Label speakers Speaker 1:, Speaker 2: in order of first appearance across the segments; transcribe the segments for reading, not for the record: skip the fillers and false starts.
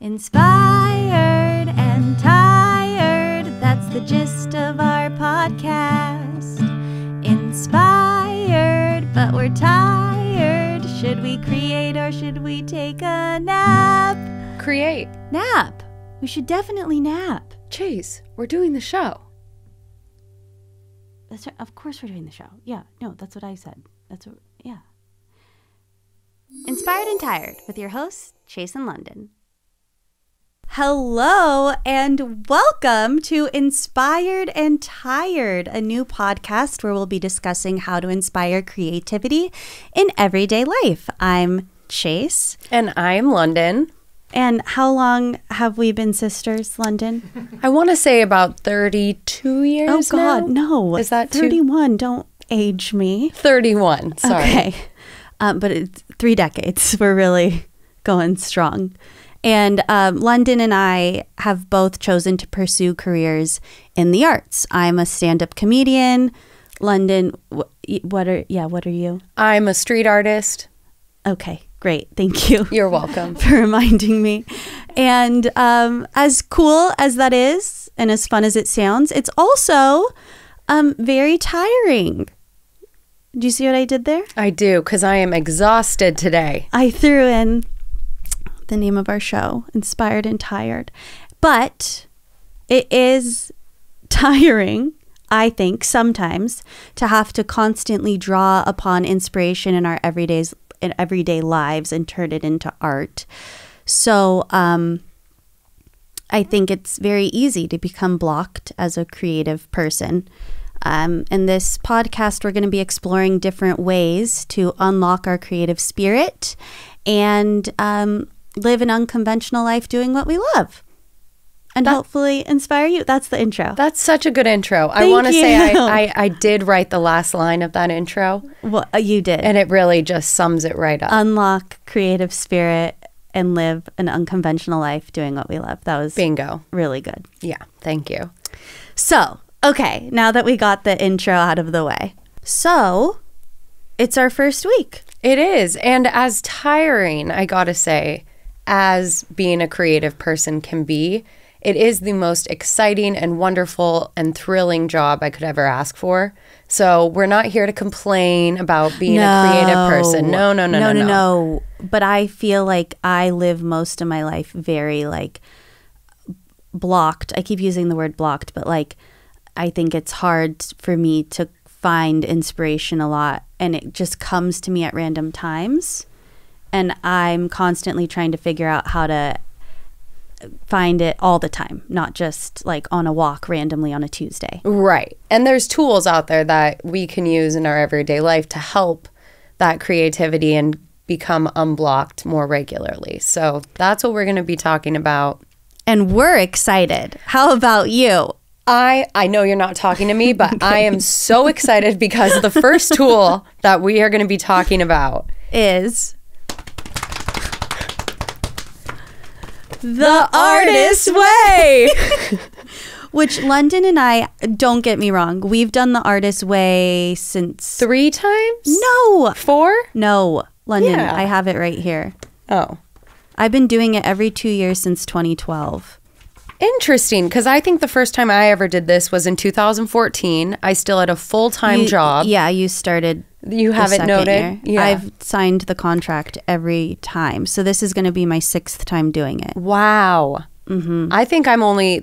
Speaker 1: Inspired and tired, that's the gist of our podcast. Inspired, but we're tired. Should we create or should we take a nap?
Speaker 2: Create.
Speaker 1: Nap. We should definitely nap.
Speaker 2: Chase, we're doing the show.
Speaker 1: That's right. Of course we're doing the show. Yeah, no, that's what I said. Yeah. Inspired and Tired with your hosts, Chase and London. Hello and welcome to Inspired and Tired, a new podcast where we'll be discussing how to inspire creativity in everyday life. I'm Chase.
Speaker 2: And I'm London.
Speaker 1: And how long have we been sisters, London?
Speaker 2: I want to say about 32 years now.
Speaker 1: Oh, God, no.
Speaker 2: Is that
Speaker 1: 31? Don't age me.
Speaker 2: 31, sorry.
Speaker 1: Okay. But it's 3 decades. We're really going strong. And London and I have both chosen to pursue careers in the arts. I'm a stand-up comedian. London, what are you?
Speaker 2: I'm a street artist.
Speaker 1: Okay, great. Thank you.
Speaker 2: You're welcome.
Speaker 1: For reminding me. And as cool as that is and as fun as it sounds, it's also very tiring. Do you see what I did there?
Speaker 2: I do, because I am exhausted today.
Speaker 1: I threw in the name of our show, Inspired and Tired. But it is tiring, I think, sometimes to have to constantly draw upon inspiration in our everyday lives and turn it into art. So I think it's very easy to become blocked as a creative person. In this podcast, we're going to be exploring different ways to unlock our creative spirit and live an unconventional life doing what we love. And hopefully inspire you. That's the intro.
Speaker 2: That's such a good intro.
Speaker 1: Thank
Speaker 2: I want to
Speaker 1: you.
Speaker 2: say I did write the last line of that intro.
Speaker 1: Well, you did.
Speaker 2: And it really just sums it right up.
Speaker 1: Unlock creative spirit and live an unconventional life doing what we love. That was
Speaker 2: bingo.
Speaker 1: Really good.
Speaker 2: Yeah, thank you.
Speaker 1: So, okay, now that we got the intro out of the way. So, it's our first week.
Speaker 2: It is. And as tiring, I gotta say, as being a creative person can be, it is the most exciting and wonderful and thrilling job I could ever ask for. So we're not here to complain about being a creative person. No.
Speaker 1: But I feel like I live most of my life very blocked. I keep using the word blocked, but I think it's hard for me to find inspiration a lot, and it just comes to me at random times. And I'm constantly trying to figure out how to find it all the time, not just on a walk randomly on a Tuesday.
Speaker 2: Right. And there's tools out there that we can use in our everyday life to help that creativity and become unblocked more regularly. So that's what we're going to be talking about. And
Speaker 1: we're excited. How about you?
Speaker 2: I know you're not talking to me, but I am so excited because the first tool that we are going to be talking about
Speaker 1: is the artist way. Which London and I, don't get me wrong, we've done the artist way since
Speaker 2: 3 times?
Speaker 1: No.
Speaker 2: 4?
Speaker 1: No. London,
Speaker 2: yeah.
Speaker 1: I have it right here.
Speaker 2: Oh.
Speaker 1: I've been doing it every 2 years since 2012.
Speaker 2: Interesting, because I think the first time I ever did this was in 2014. I still had a full-time job.
Speaker 1: Yeah, you started.
Speaker 2: You have it noted?
Speaker 1: Yeah. I've signed the contract every time. So this is going to be my 6th time doing it.
Speaker 2: Wow.
Speaker 1: Mm-hmm.
Speaker 2: I think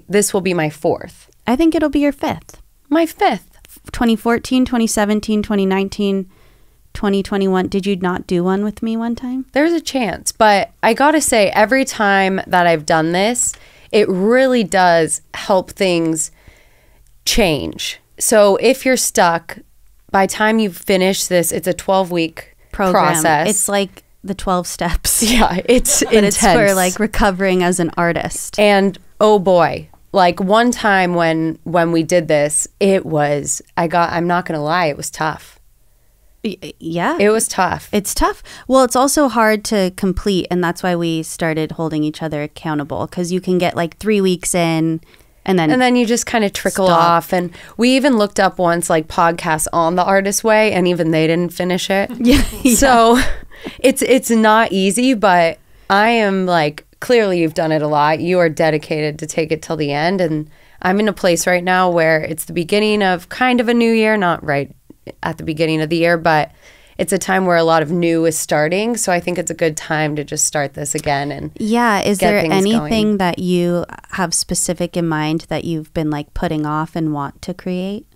Speaker 2: this will be my 4th.
Speaker 1: I think it'll be your 5th.
Speaker 2: My 5th.
Speaker 1: 2014, 2017, 2019, 2021. Did you not do one with me one time?
Speaker 2: There's a chance. But I got to say, every time that I've done this, it really does help things change. So if you're stuck, by the time you finish this, it's a 12-week process.
Speaker 1: It's like the 12 steps.
Speaker 2: Yeah, it's intense.
Speaker 1: It's for recovering as an artist.
Speaker 2: And oh boy, one time when we did this, I'm not going to lie, it was tough.
Speaker 1: Yeah.
Speaker 2: It was tough.
Speaker 1: It's tough. Well, it's also hard to complete, and that's why we started holding each other accountable, because you can get 3 weeks in and then
Speaker 2: you just kind of trickle off. And we even looked up once podcasts on the artist way, and even they didn't finish it.
Speaker 1: Yeah.
Speaker 2: So it's not easy, but I am clearly you've done it a lot. You are dedicated to take it till the end. And I'm in a place right now where it's the beginning of kind of a new year, not right at the beginning of the year, but it's a time where a lot of new is starting. So I think it's a good time to just start this again. And
Speaker 1: yeah, is there anything
Speaker 2: going.
Speaker 1: that you have specific in mind that you've been like putting off and want to create?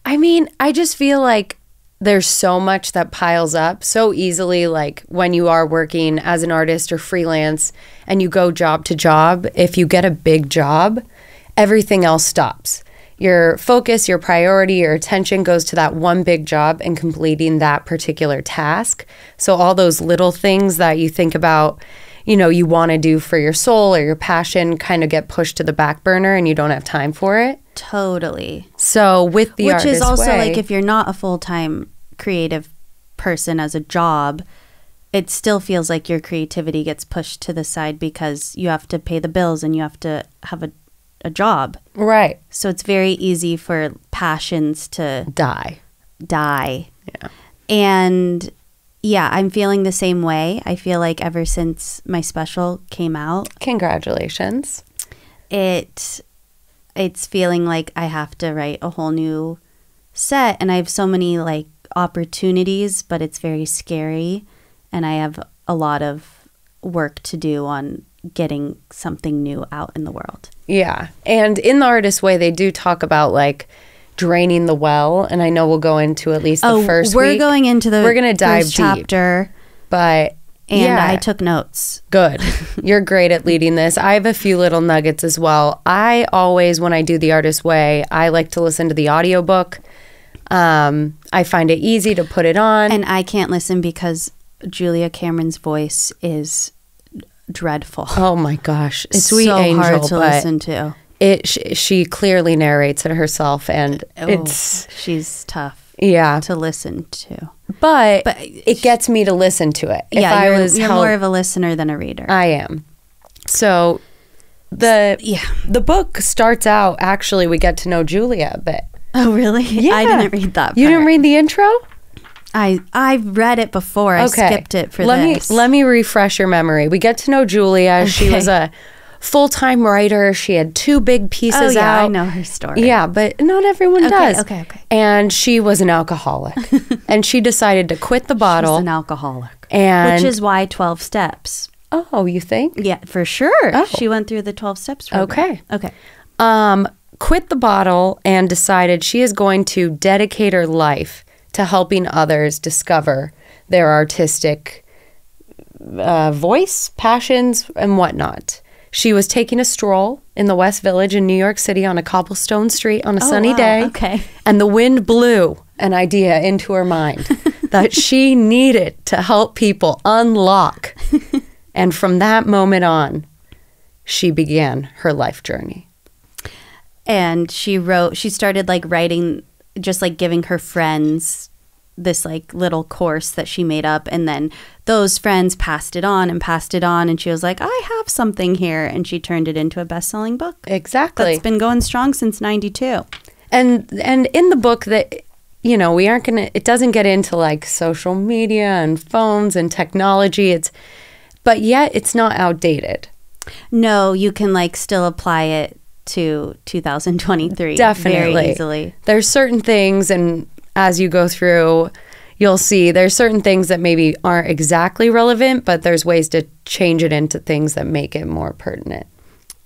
Speaker 2: I mean, I just feel like there's so much that piles up so easily, like when you are working as an artist or freelance and you go job to job. If you get a big job, everything else stops. Your focus, your priority, your attention goes to that one big job and completing that particular task. So all those little things that you think about, you know, you want to do for your soul or your passion kind of get pushed to the back burner and you don't have time for it.
Speaker 1: Totally.
Speaker 2: So with the
Speaker 1: Which is also
Speaker 2: way,
Speaker 1: like if you're not a full-time creative person as a job, it still feels like your creativity gets pushed to the side because you have to pay the bills and you have to have a job.
Speaker 2: right,
Speaker 1: So it's very easy for passions to
Speaker 2: die.
Speaker 1: die. And yeah, I'm feeling the same way. I feel like ever since my special came out,
Speaker 2: Congratulations.
Speaker 1: it's feeling like I have to write a whole new set, and I have so many like opportunities, but it's very scary, and I have a lot of work to do on getting something new out in the world.
Speaker 2: Yeah. And in the artist way, they do talk about like draining the well. And I know we'll go into at least the first
Speaker 1: we're
Speaker 2: week.
Speaker 1: going into the
Speaker 2: We're gonna dive
Speaker 1: first
Speaker 2: deep.
Speaker 1: chapter,
Speaker 2: But
Speaker 1: and
Speaker 2: yeah,
Speaker 1: I took notes.
Speaker 2: good. You're great at leading this. I have a few little nuggets as well. I always, when I do the artist way, I like to listen to the audiobook. I find it easy to put it on.
Speaker 1: And I can't listen because Julia Cameron's voice is dreadful.
Speaker 2: Oh my gosh. Sweet
Speaker 1: so
Speaker 2: angel,
Speaker 1: hard to
Speaker 2: but
Speaker 1: listen to.
Speaker 2: she clearly narrates it herself, and
Speaker 1: She's tough
Speaker 2: yeah.
Speaker 1: to listen to.
Speaker 2: But it gets me to listen to it. If
Speaker 1: Yeah,
Speaker 2: I
Speaker 1: you're more of a listener than a reader.
Speaker 2: I am. So the book starts out, actually, we get to know Julia a bit.
Speaker 1: Oh, really?
Speaker 2: Yeah.
Speaker 1: I didn't read that part.
Speaker 2: You didn't read the intro?
Speaker 1: I've read it before. I skipped it for this.
Speaker 2: Let me refresh your memory. We get to know Julia.
Speaker 1: Okay.
Speaker 2: She was a full-time writer. She had 2 big pieces out.
Speaker 1: I know her story.
Speaker 2: Yeah, but not everyone does.
Speaker 1: Okay.
Speaker 2: And she was an alcoholic. And she decided to quit the bottle.
Speaker 1: She's an alcoholic.
Speaker 2: And
Speaker 1: which is why 12 steps.
Speaker 2: oh, you think?
Speaker 1: Yeah, for sure.
Speaker 2: Oh.
Speaker 1: She went through the 12 steps program. Okay.
Speaker 2: Quit the bottle and decided she is going to dedicate her life to helping others discover their artistic voice, passions, and whatnot. She was taking a stroll in the West Village in New York City on a cobblestone street on a sunny day.
Speaker 1: Okay.
Speaker 2: And the wind blew an idea into her mind that she needed to help people unlock. And from that moment on, she began her life journey.
Speaker 1: And she started like writing, just like giving her friends this like little course that she made up, and then those friends passed it on, and she was like, I have something here, and she turned it into a best-selling book.
Speaker 2: Exactly.
Speaker 1: That's been going strong since 92.
Speaker 2: And in the book that, you know, it doesn't get into like social media and phones and technology. But yet it's not outdated.
Speaker 1: No, you can like still apply it to 2023
Speaker 2: Definitely.
Speaker 1: very easily.
Speaker 2: There's certain things, and as you go through, you'll see there's certain things that maybe aren't exactly relevant, but there's ways to change it into things that make it more pertinent.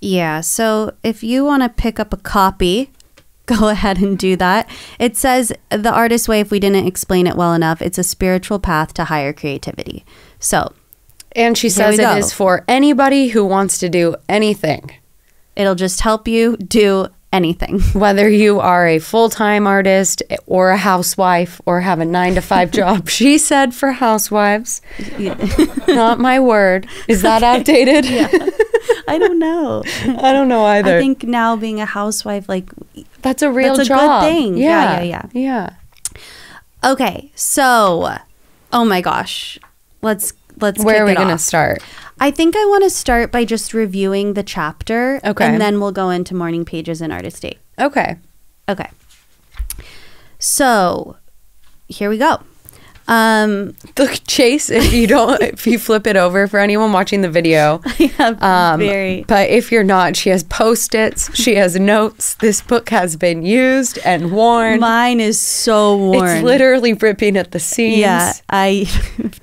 Speaker 1: Yeah, so if you want to pick up a copy, go ahead and do that. It says The Artist's Way, if we didn't explain it well enough, it's a spiritual path to higher creativity. So,
Speaker 2: and she says it is for anybody who wants to do anything.
Speaker 1: It'll just help you do anything.
Speaker 2: Whether you are a full-time artist or a housewife or have a 9-to-5 job. She said for housewives. Not my word. Is that outdated?
Speaker 1: Yeah. I don't know.
Speaker 2: I don't know either.
Speaker 1: I think now being a housewife, like,
Speaker 2: that's a real
Speaker 1: that's a
Speaker 2: job.
Speaker 1: good thing. Yeah. Okay, so, oh my gosh. Let's
Speaker 2: Where are we going to start?
Speaker 1: I think I want to start by just reviewing the chapter.
Speaker 2: Okay.
Speaker 1: And then we'll go into morning pages and artist date.
Speaker 2: Okay.
Speaker 1: So, here we go.
Speaker 2: Look, Chase, if you flip it over for anyone watching the video, but if you're not, she has Post-its, she has notes. This book has been used and worn.
Speaker 1: Mine is so worn.
Speaker 2: It's literally ripping at the seams.
Speaker 1: Yeah,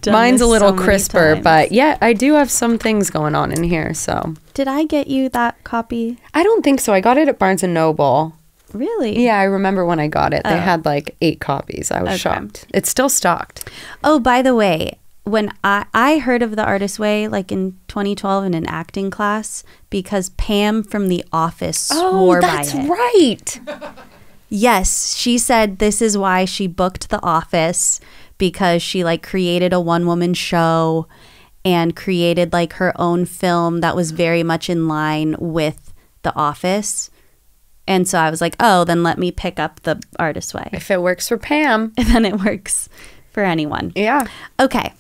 Speaker 2: mine's a little crisper, but yeah, I do have some things going on in here. So
Speaker 1: did I get you that copy?
Speaker 2: I don't think so. I got it at Barnes and Noble.
Speaker 1: Really?
Speaker 2: Yeah, I remember when I got it. They had like 8 copies. I was shocked. It's still stocked.
Speaker 1: Oh, by the way, when I heard of The Artist's Way, like in 2012 in an acting class, because Pam from The Office swore by it.
Speaker 2: Oh, that's right.
Speaker 1: Yes, she said this is why she booked The Office, because she like created a one-woman show and created like her own film that was very much in line with The Office. And so I was like, oh, then let me pick up The Artist's Way.
Speaker 2: If it works for Pam.
Speaker 1: Then it works for anyone.
Speaker 2: Yeah.
Speaker 1: Okay.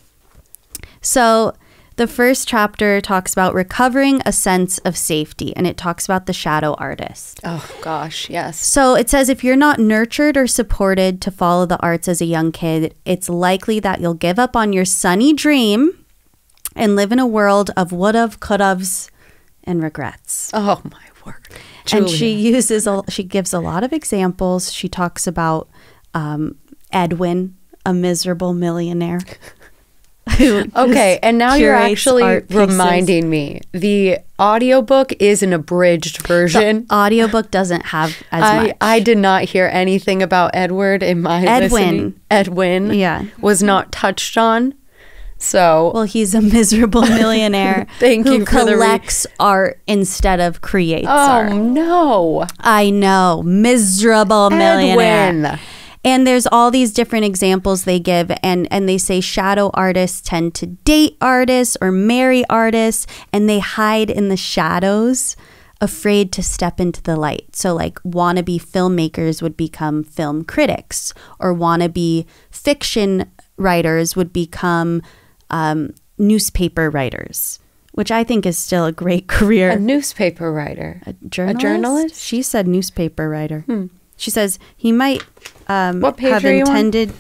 Speaker 1: So the first chapter talks about recovering a sense of safety, and it talks about the shadow artist.
Speaker 2: Oh, gosh, yes.
Speaker 1: So it says if you're not nurtured or supported to follow the arts as a young kid, it's likely that you'll give up on your sunny dream and live in a world of would-have, could-haves, and regrets.
Speaker 2: Oh, my word.
Speaker 1: And she gives a lot of examples. She talks about Edwin, a miserable millionaire.
Speaker 2: Okay, and now you're actually reminding me. The audiobook is an abridged version.
Speaker 1: The audiobook doesn't have as much.
Speaker 2: I did not hear anything about Edward in my listening. Edwin was not touched on. So,
Speaker 1: well, he's a miserable millionaire who collects art instead of creates art.
Speaker 2: Oh, no.
Speaker 1: I know. Miserable millionaire.
Speaker 2: Edwin.
Speaker 1: And there's all these different examples they give, and they say shadow artists tend to date artists or marry artists, and they hide in the shadows, afraid to step into the light. So like wannabe filmmakers would become film critics, or wannabe fiction writers would become newspaper writers, which I think is still a great career.
Speaker 2: A newspaper writer.
Speaker 1: A journalist? She said newspaper writer. She says he might have intended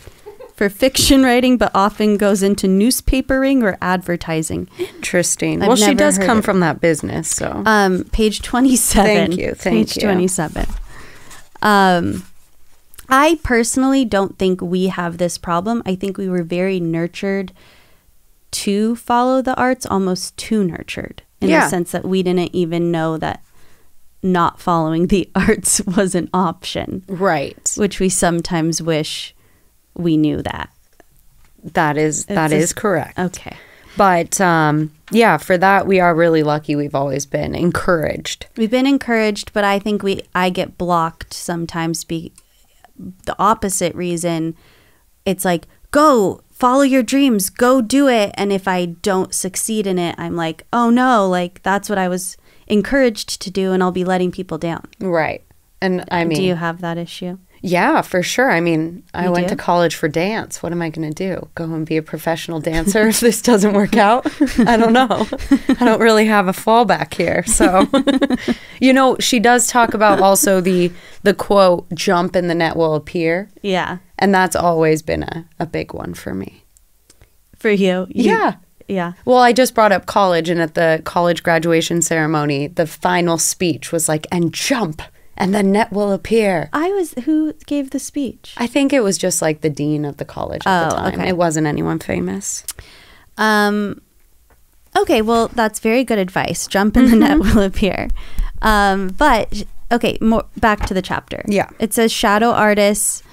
Speaker 1: for fiction writing, but often goes into newspapering or advertising.
Speaker 2: Interesting. Well, she does come from that business, so.
Speaker 1: Page 27.
Speaker 2: Thank you.
Speaker 1: Page 27. I personally don't think we have this problem. I think we were very nurtured to follow the arts, almost too nurtured, in the sense that we didn't even know that not following the arts was an option.
Speaker 2: Right.
Speaker 1: Which we sometimes wish we knew that.
Speaker 2: That is correct.
Speaker 1: Okay.
Speaker 2: But for that, we are really lucky. We've always been encouraged.
Speaker 1: We've been encouraged, but I think I get blocked sometimes. The opposite reason. It's like, go follow your dreams, go do it. And if I don't succeed in it, I'm like, oh no, like that's what I was encouraged to do, and I'll be letting people down. Right. And I mean, do you have that issue?
Speaker 2: Yeah, for sure. I mean, I went to college for dance. What am I going to do? Go and be a professional dancer if this doesn't work out? I don't know. I don't really have a fallback here. So, she does talk about also the quote, jump and the net will appear.
Speaker 1: Yeah.
Speaker 2: And that's always been a big one for me.
Speaker 1: For you?
Speaker 2: Yeah.
Speaker 1: Yeah.
Speaker 2: Well, I just brought up college, and at the college graduation ceremony, the final speech was like, and jump. And the net will appear.
Speaker 1: Who gave the speech?
Speaker 2: I think it was just like the dean of the college at the time. Okay. It wasn't anyone famous.
Speaker 1: Okay, well, that's very good advice. Jump and the net will appear. But, okay, more back to the chapter.
Speaker 2: Yeah.
Speaker 1: It says shadow artists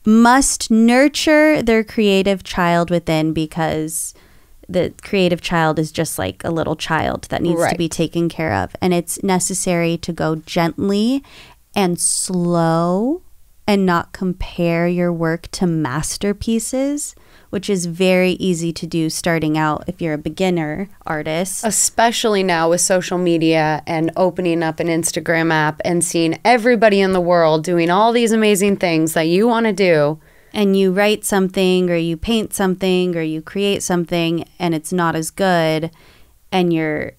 Speaker 1: must nurture their creative child within, because the creative child is just like a little child that needs to be taken care of. And it's necessary to go gently and slow and not compare your work to masterpieces, which is very easy to do starting out if you're a beginner artist.
Speaker 2: Especially now with social media and opening up an Instagram app and seeing everybody in the world doing all these amazing things that you want to do.
Speaker 1: And you write something, or you paint something, or you create something, and it's not as good, and you're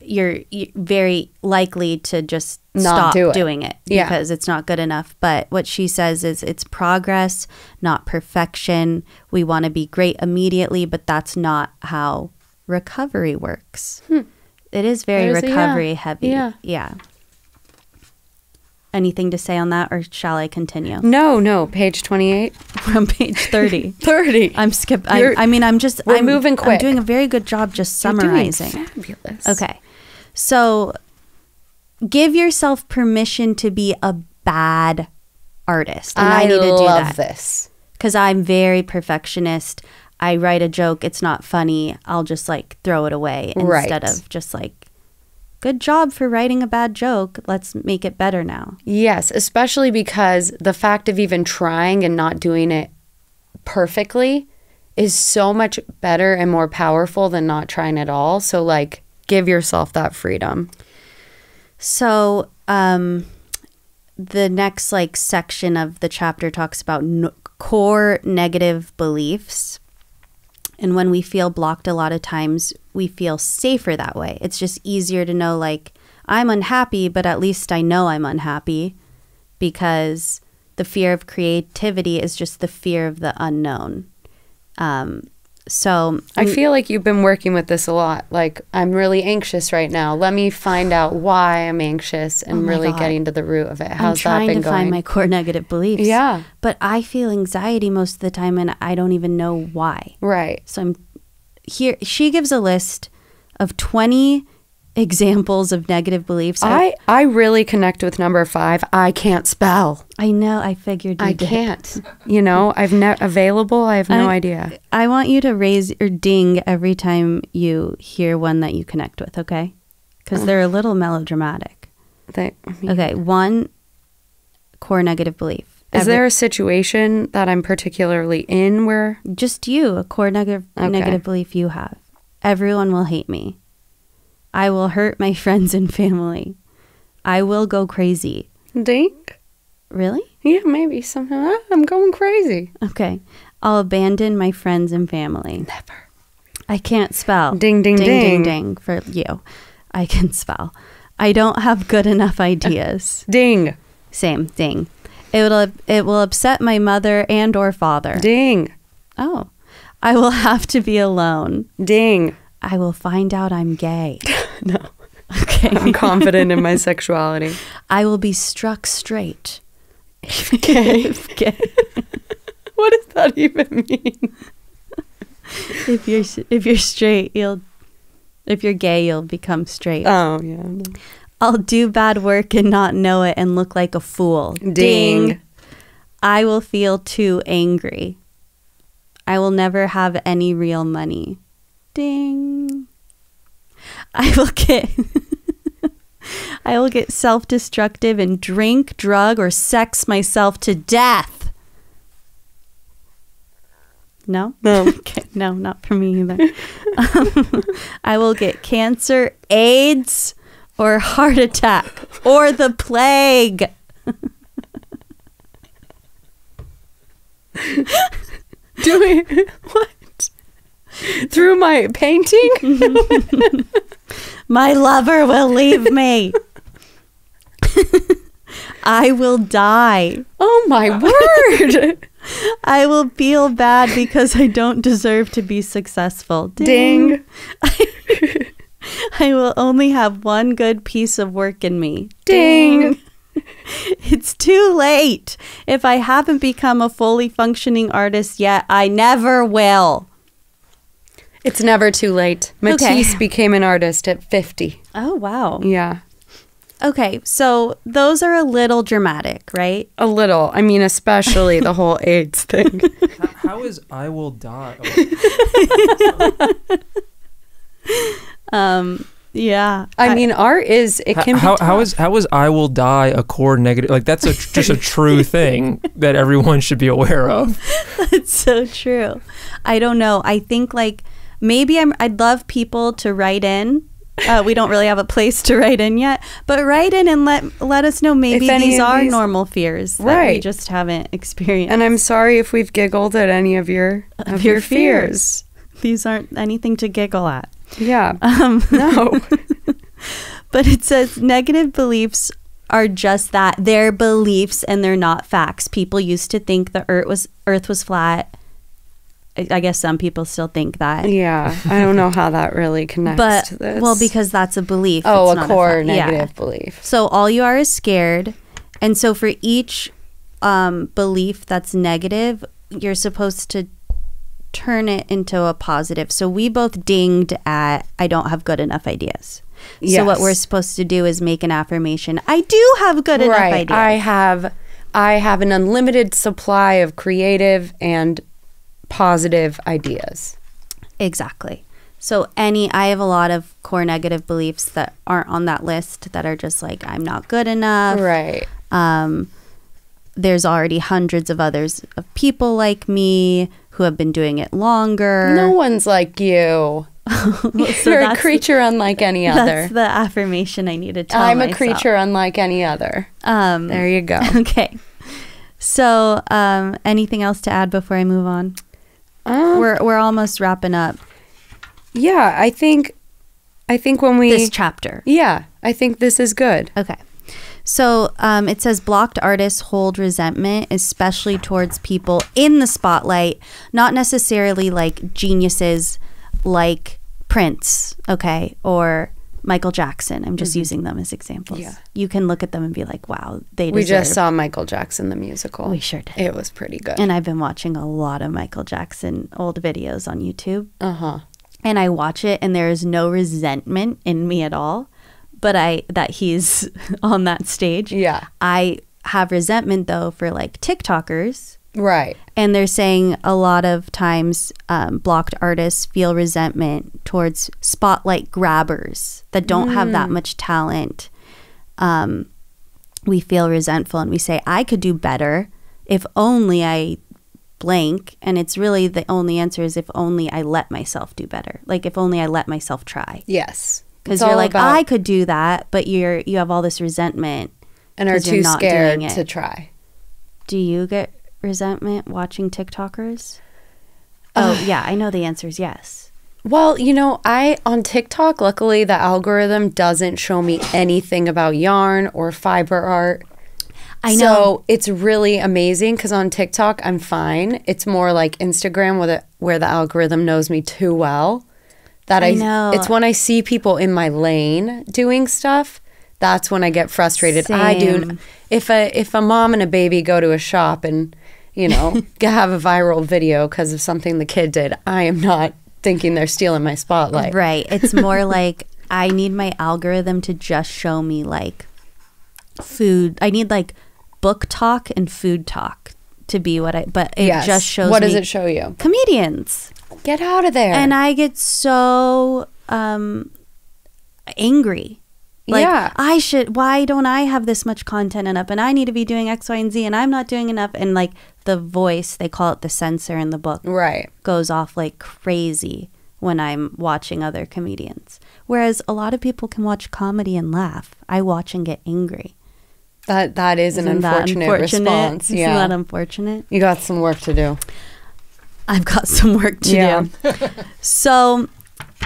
Speaker 1: you're very likely to just
Speaker 2: Not
Speaker 1: stop
Speaker 2: do it.
Speaker 1: doing it
Speaker 2: Yeah.
Speaker 1: because it's not good enough. But what she says is it's progress, not perfection. We want to be great immediately, but that's not how recovery works. It is very
Speaker 2: There's a
Speaker 1: recovery heavy.
Speaker 2: Yeah.
Speaker 1: Yeah. Anything to say on that, or shall I continue?
Speaker 2: No, page 28.
Speaker 1: We're on page 30.
Speaker 2: 30.
Speaker 1: I'm
Speaker 2: We're moving quick.
Speaker 1: I'm doing a very good job just
Speaker 2: You're doing
Speaker 1: summarizing.
Speaker 2: fabulous.
Speaker 1: Okay. So give yourself permission to be a bad artist. And I need to do
Speaker 2: love
Speaker 1: that.
Speaker 2: this.
Speaker 1: Because I'm very perfectionist. I write a joke, it's not funny. I'll just like throw it away instead of just like, good job for writing a bad joke. Let's make it better now.
Speaker 2: Yes, especially because the fact of even trying and not doing it perfectly is so much better and more powerful than not trying at all. So like give yourself that freedom.
Speaker 1: So the next like section of the chapter talks about core negative beliefs. And when we feel blocked a lot of times, we feel safer that way. It's just easier to know, like, I'm unhappy, but at least I know I'm unhappy, because the fear of creativity is just the fear of the unknown. So
Speaker 2: I feel like you've been working with this a lot. Like, I'm really anxious right now. Let me find out why I'm anxious and
Speaker 1: my
Speaker 2: really
Speaker 1: God.
Speaker 2: getting to the root of it. How's that
Speaker 1: I'm trying
Speaker 2: been
Speaker 1: to
Speaker 2: going?
Speaker 1: find my core negative beliefs.
Speaker 2: Yeah.
Speaker 1: But I feel anxiety most of the time, and I don't even know why.
Speaker 2: Right.
Speaker 1: So I'm here. She gives a list of 20 examples of negative beliefs.
Speaker 2: I really connect with number 5. I can't spell.
Speaker 1: I know. I figured you
Speaker 2: I
Speaker 1: did.
Speaker 2: can't. You know, available. I have no idea.
Speaker 1: I want you to raise your ding every time you hear one that you connect with, okay? Because they're a little melodramatic. Okay, one core negative belief.
Speaker 2: Is there a situation that I'm particularly in where?
Speaker 1: Just you, a core negative belief you have. Everyone will hate me. I will hurt my friends and family. I will go crazy.
Speaker 2: Ding?
Speaker 1: Really?
Speaker 2: Yeah, maybe something. I'm going crazy.
Speaker 1: Okay. I'll abandon my friends and family.
Speaker 2: Never.
Speaker 1: I can't spell.
Speaker 2: Ding, ding,
Speaker 1: ding.
Speaker 2: ding.
Speaker 1: Ding, ding, for you. I can spell. I don't have good enough ideas.
Speaker 2: Ding.
Speaker 1: Same, ding. It will upset my mother and or father.
Speaker 2: Ding.
Speaker 1: Oh. I will have to be alone.
Speaker 2: Ding.
Speaker 1: I will find out I'm gay.
Speaker 2: No.
Speaker 1: Okay.
Speaker 2: I'm confident in my sexuality.
Speaker 1: I will be struck straight.
Speaker 2: Gay.
Speaker 1: Gay.
Speaker 2: What does that even mean?
Speaker 1: If you're straight, if you're gay, you'll become straight.
Speaker 2: Oh, yeah. No.
Speaker 1: I'll do bad work and not know it and look like a fool.
Speaker 2: Ding.
Speaker 1: I will feel too angry. I will never have any real money. Ding. I will get self-destructive and drink, drug, or sex myself to death. No?
Speaker 2: No.
Speaker 1: Okay. No, not for me either. I will get cancer, AIDS, or heart attack, or the plague.
Speaker 2: What? Through my painting?
Speaker 1: My lover will leave me. I will die.
Speaker 2: Oh my word.
Speaker 1: I will feel bad because I don't deserve to be successful.
Speaker 2: Ding.
Speaker 1: I will only have one good piece of work in me.
Speaker 2: Ding.
Speaker 1: It's too late. If I haven't become a fully functioning artist yet, I never will.
Speaker 2: It's never too late. Matisse became an artist at 50.
Speaker 1: Oh, wow.
Speaker 2: Yeah.
Speaker 1: Okay, so those are a little dramatic, right?
Speaker 2: A little. I mean, especially the whole AIDS thing.
Speaker 3: How is I will die?
Speaker 1: Yeah.
Speaker 2: I mean, art is, it can be
Speaker 3: how is I will die a core negative? Like, that's just a true thing that everyone should be aware of.
Speaker 1: That's so true. I don't know. I think like maybe I'd love people to write in. We don't really have a place to write in yet, but write in and let us know maybe these are normal fears that we just haven't experienced.
Speaker 2: And I'm sorry if we've giggled at any of your fears.
Speaker 1: These aren't anything to giggle at.
Speaker 2: Yeah. No.
Speaker 1: But it says negative beliefs are just that. They're beliefs and they're not facts. People used to think the earth was flat. I guess some people still think that.
Speaker 2: Yeah. I don't know how that really connects to this.
Speaker 1: Well, because that's a belief.
Speaker 2: Oh,
Speaker 1: It's
Speaker 2: a
Speaker 1: not
Speaker 2: core
Speaker 1: fact.
Speaker 2: negative belief.
Speaker 1: So all you are is scared. And so for each belief that's negative, you're supposed to turn it into a positive. So we both dinged at I don't have good enough ideas.
Speaker 2: Yes.
Speaker 1: So what we're supposed to do is make an affirmation. I do have good enough ideas.
Speaker 2: I have an unlimited supply of creative and positive ideas.
Speaker 1: Exactly. So I have a lot of core negative beliefs that aren't on that list that are just like I'm not good enough.
Speaker 2: Right.
Speaker 1: There's already hundreds of others of people like me who have been doing it longer.
Speaker 2: No one's like you. You're a creature unlike any other.
Speaker 1: That's the affirmation I need to tell
Speaker 2: I'm
Speaker 1: myself.
Speaker 2: a creature unlike any other. There you go.
Speaker 1: Okay. So, anything else to add before I move on? We're almost wrapping up
Speaker 2: Yeah, I think when we
Speaker 1: this chapter.
Speaker 2: Yeah, I think this is good.
Speaker 1: Okay. So it says blocked artists hold resentment, especially towards people in the spotlight, not necessarily like geniuses like Prince, okay, or Michael Jackson. I'm just using them as examples.
Speaker 2: Yeah.
Speaker 1: You can look at them and be like, wow, they deserve.
Speaker 2: We just saw Michael Jackson the musical.
Speaker 1: We sure did.
Speaker 2: It was pretty good.
Speaker 1: And I've been watching a lot of Michael Jackson old videos on YouTube.
Speaker 2: Uh-huh.
Speaker 1: And I watch it and there is no resentment in me at all. But that he's on that stage.
Speaker 2: Yeah.
Speaker 1: I have resentment though for like TikTokers.
Speaker 2: Right.
Speaker 1: And they're saying a lot of times blocked artists feel resentment towards spotlight grabbers that don't have that much talent. We feel resentful and we say, I could do better if only I blank. And it's really the only answer is if only I let myself do better. Like if only I let myself try.
Speaker 2: Yes.
Speaker 1: Because you're like, I could do that, but you have all this resentment.
Speaker 2: And are too scared to try.
Speaker 1: Do you get resentment watching TikTokers? Oh, yeah, I know the answer is yes.
Speaker 2: Well, on TikTok, luckily the algorithm doesn't show me anything about yarn or fiber art.
Speaker 1: I know.
Speaker 2: So it's really amazing because on TikTok, I'm fine. It's more like Instagram where the algorithm knows me too well. That I know. It's when I see people in my lane doing stuff, that's when I get frustrated.
Speaker 1: Same.
Speaker 2: I do. If a mom and a baby go to a shop and, have a viral video because of something the kid did, I am not thinking they're stealing my spotlight.
Speaker 1: Right. It's more like I need my algorithm to just show me like food. I need like book talk and food talk to be but it just shows me.
Speaker 2: What does it show you?
Speaker 1: Comedians.
Speaker 2: Get out of there.
Speaker 1: And I get so angry. Like,
Speaker 2: yeah.
Speaker 1: Why don't I have this much content up? And I need to be doing X, Y, and Z, and I'm not doing enough. And like the voice, they call it the censor in the book,
Speaker 2: right,
Speaker 1: goes off like crazy when I'm watching other comedians. Whereas a lot of people can watch comedy and laugh. I watch and get angry.
Speaker 2: That is an unfortunate response.
Speaker 1: Isn't that unfortunate?
Speaker 2: You got some work to do.
Speaker 1: I've got some work to do. So,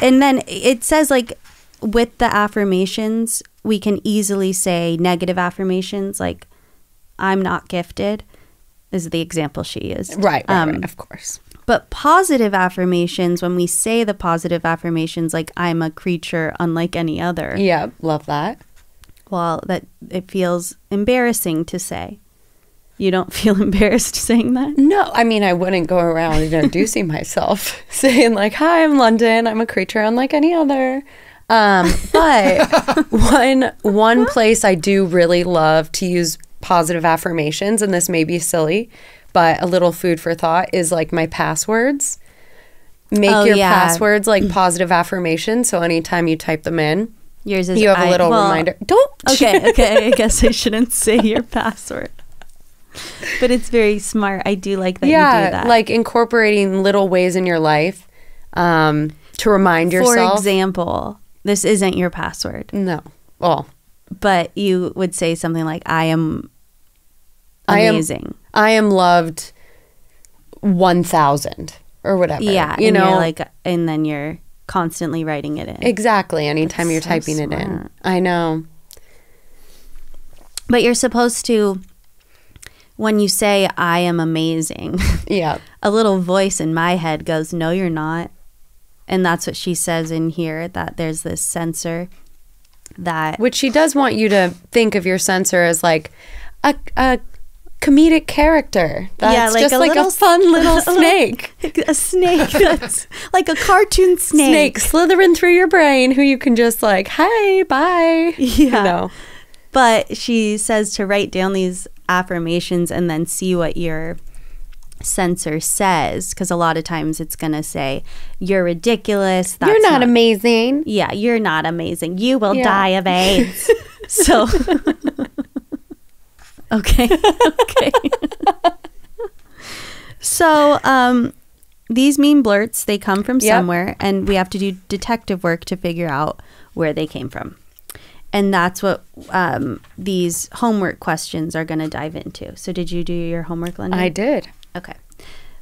Speaker 1: and then it says like with the affirmations, we can easily say negative affirmations like I'm not gifted is the example she used.
Speaker 2: Right, of course.
Speaker 1: But positive affirmations, when we say the positive affirmations like I'm a creature unlike any other.
Speaker 2: Yeah, love that.
Speaker 1: Well, that it feels embarrassing to say. You don't feel embarrassed saying that?
Speaker 2: No, I mean, I wouldn't go around introducing myself saying like, hi, I'm London. I'm a creature unlike any other. But one place I do really love to use positive affirmations, and this may be silly, but a little food for thought is like my passwords. Make your passwords like positive affirmations. So anytime you type them in,
Speaker 1: yours is
Speaker 2: you have a little reminder. Don't.
Speaker 1: Okay. I guess I shouldn't say your password. But it's very smart. I do like that you do that.
Speaker 2: Like incorporating little ways in your life to remind yourself.
Speaker 1: For example, this isn't your password.
Speaker 2: No. Well.
Speaker 1: But you would say something like, I am amazing.
Speaker 2: I am loved 1,000 or whatever.
Speaker 1: Yeah.
Speaker 2: You know?
Speaker 1: And then you're constantly writing it in.
Speaker 2: Exactly. Anytime
Speaker 1: That's
Speaker 2: you're
Speaker 1: so
Speaker 2: typing it in.
Speaker 1: smart.
Speaker 2: I know.
Speaker 1: But you're supposed to, when you say, I am amazing,
Speaker 2: Yeah.
Speaker 1: a little voice in my head goes, no, you're not. And that's what she says in here, that there's this sensor that...
Speaker 2: Which she does want you to think of your censor as like a comedic character. That's
Speaker 1: like
Speaker 2: just
Speaker 1: a
Speaker 2: like
Speaker 1: little
Speaker 2: a fun little snake.
Speaker 1: A snake that's like a cartoon snake.
Speaker 2: Snake slithering through your brain who you can just like, hey, bye.
Speaker 1: Yeah.
Speaker 2: You know.
Speaker 1: But she says to write down these affirmations and then see what your sensor says, because a lot of times it's going to say, you're ridiculous. That's
Speaker 2: You're not amazing.
Speaker 1: Yeah, you're not amazing. You will
Speaker 2: Yeah.
Speaker 1: die of AIDS. So, okay. Okay. So, these mean blurts, they come from
Speaker 2: Yep.
Speaker 1: somewhere, and we have to do detective work to figure out where they came from. And that's what these homework questions are going to dive into. So did you do your homework, Linda?
Speaker 2: I did.
Speaker 1: Okay.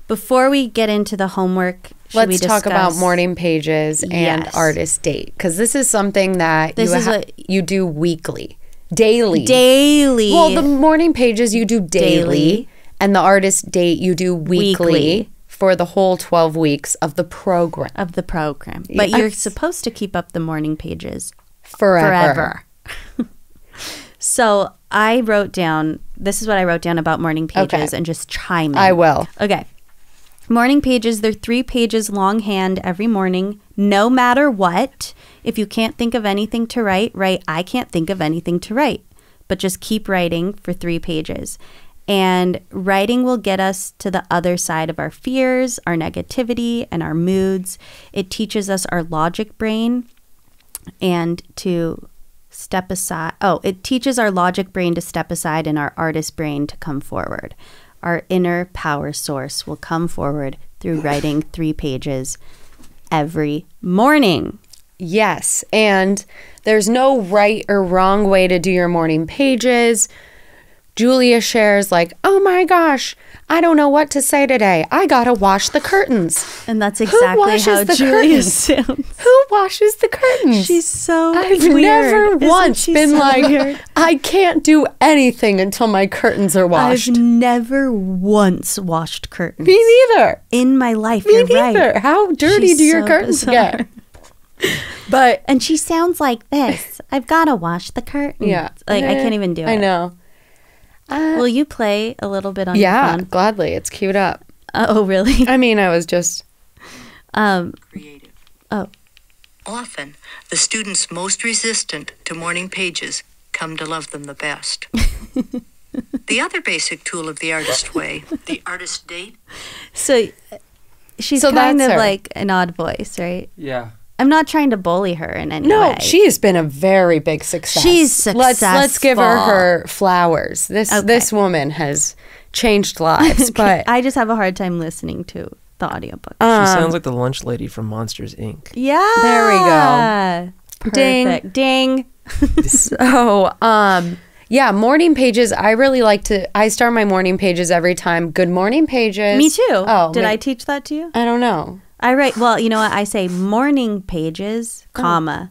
Speaker 1: Before we get into the homework, should we
Speaker 2: Let's talk about
Speaker 1: discuss-
Speaker 2: morning pages and
Speaker 1: Yes.
Speaker 2: artist date, because this is something that
Speaker 1: This is what-
Speaker 2: you do weekly, daily.
Speaker 1: Daily.
Speaker 2: Well, the morning pages you do daily,
Speaker 1: Daily.
Speaker 2: and the artist date you do weekly for the whole 12 weeks of the program.
Speaker 1: of the program. But you're
Speaker 2: Yes.
Speaker 1: supposed to keep up the morning pages
Speaker 2: Forever.
Speaker 1: forever. So I wrote down, this is what I wrote down about morning pages,
Speaker 2: Okay.
Speaker 1: and just chime in.
Speaker 2: I will.
Speaker 1: Okay. Morning pages, they're 3 pages longhand every morning, no matter what. If you can't think of anything to write, I can't think of anything to write. But just keep writing for 3 pages. And writing will get us to the other side of our fears, our negativity, and our moods. It teaches us our logic brain and to step aside. Oh, it teaches our logic brain to step aside and our artist brain to come forward. Our inner power source will come forward through writing 3 pages every morning.
Speaker 2: Yes, and there's no right or wrong way to do your morning pages. Julia shares like, oh my gosh, I don't know what to say today. I gotta wash the curtains.
Speaker 1: And that's exactly
Speaker 2: washes
Speaker 1: how
Speaker 2: the
Speaker 1: Julia
Speaker 2: curtains?
Speaker 1: sounds.
Speaker 2: Who washes the curtains?
Speaker 1: She's so
Speaker 2: I've
Speaker 1: weird.
Speaker 2: never
Speaker 1: Isn't
Speaker 2: once
Speaker 1: she
Speaker 2: been
Speaker 1: so
Speaker 2: like,
Speaker 1: weird?
Speaker 2: I can't do anything until my curtains are washed.
Speaker 1: I've never once washed curtains
Speaker 2: Me neither.
Speaker 1: in my life.
Speaker 2: Me
Speaker 1: You're
Speaker 2: neither.
Speaker 1: right.
Speaker 2: How dirty
Speaker 1: She's
Speaker 2: do your
Speaker 1: so
Speaker 2: curtains
Speaker 1: bizarre.
Speaker 2: get? But
Speaker 1: And she sounds like this. I've got to wash the curtains.
Speaker 2: yeah,
Speaker 1: Like, I can't even do it.
Speaker 2: I know.
Speaker 1: Will you play a little bit on your
Speaker 2: Yeah,
Speaker 1: phone?
Speaker 2: gladly. It's queued up.
Speaker 1: Oh, really?
Speaker 2: I mean, I was just
Speaker 4: Creative.
Speaker 1: Oh,
Speaker 4: Often, the students most resistant to morning pages come to love them the best. The other basic tool of the artist way, the artist date,
Speaker 1: so she's
Speaker 2: So
Speaker 1: kind
Speaker 2: that's
Speaker 1: of
Speaker 2: her.
Speaker 1: like an odd voice, right?
Speaker 3: Yeah.
Speaker 1: I'm not trying to bully her in any
Speaker 2: no.
Speaker 1: way.
Speaker 2: She has been a very big success.
Speaker 1: She's
Speaker 2: Let's give her
Speaker 1: successful.
Speaker 2: her flowers. This woman has changed lives. But
Speaker 1: I just have a hard time listening to the audiobook.
Speaker 3: She sounds like the lunch lady from Monsters, Inc.
Speaker 1: Yeah.
Speaker 2: There we
Speaker 1: go.
Speaker 2: Ding.
Speaker 1: Perfect. Ding.
Speaker 2: so yeah, morning pages. I really like to. I start my morning pages every time. Good morning pages.
Speaker 1: Me too.
Speaker 2: Oh,
Speaker 1: Did I teach that to you?
Speaker 2: I don't know.
Speaker 1: I write, well, you know what? I say morning pages, comma,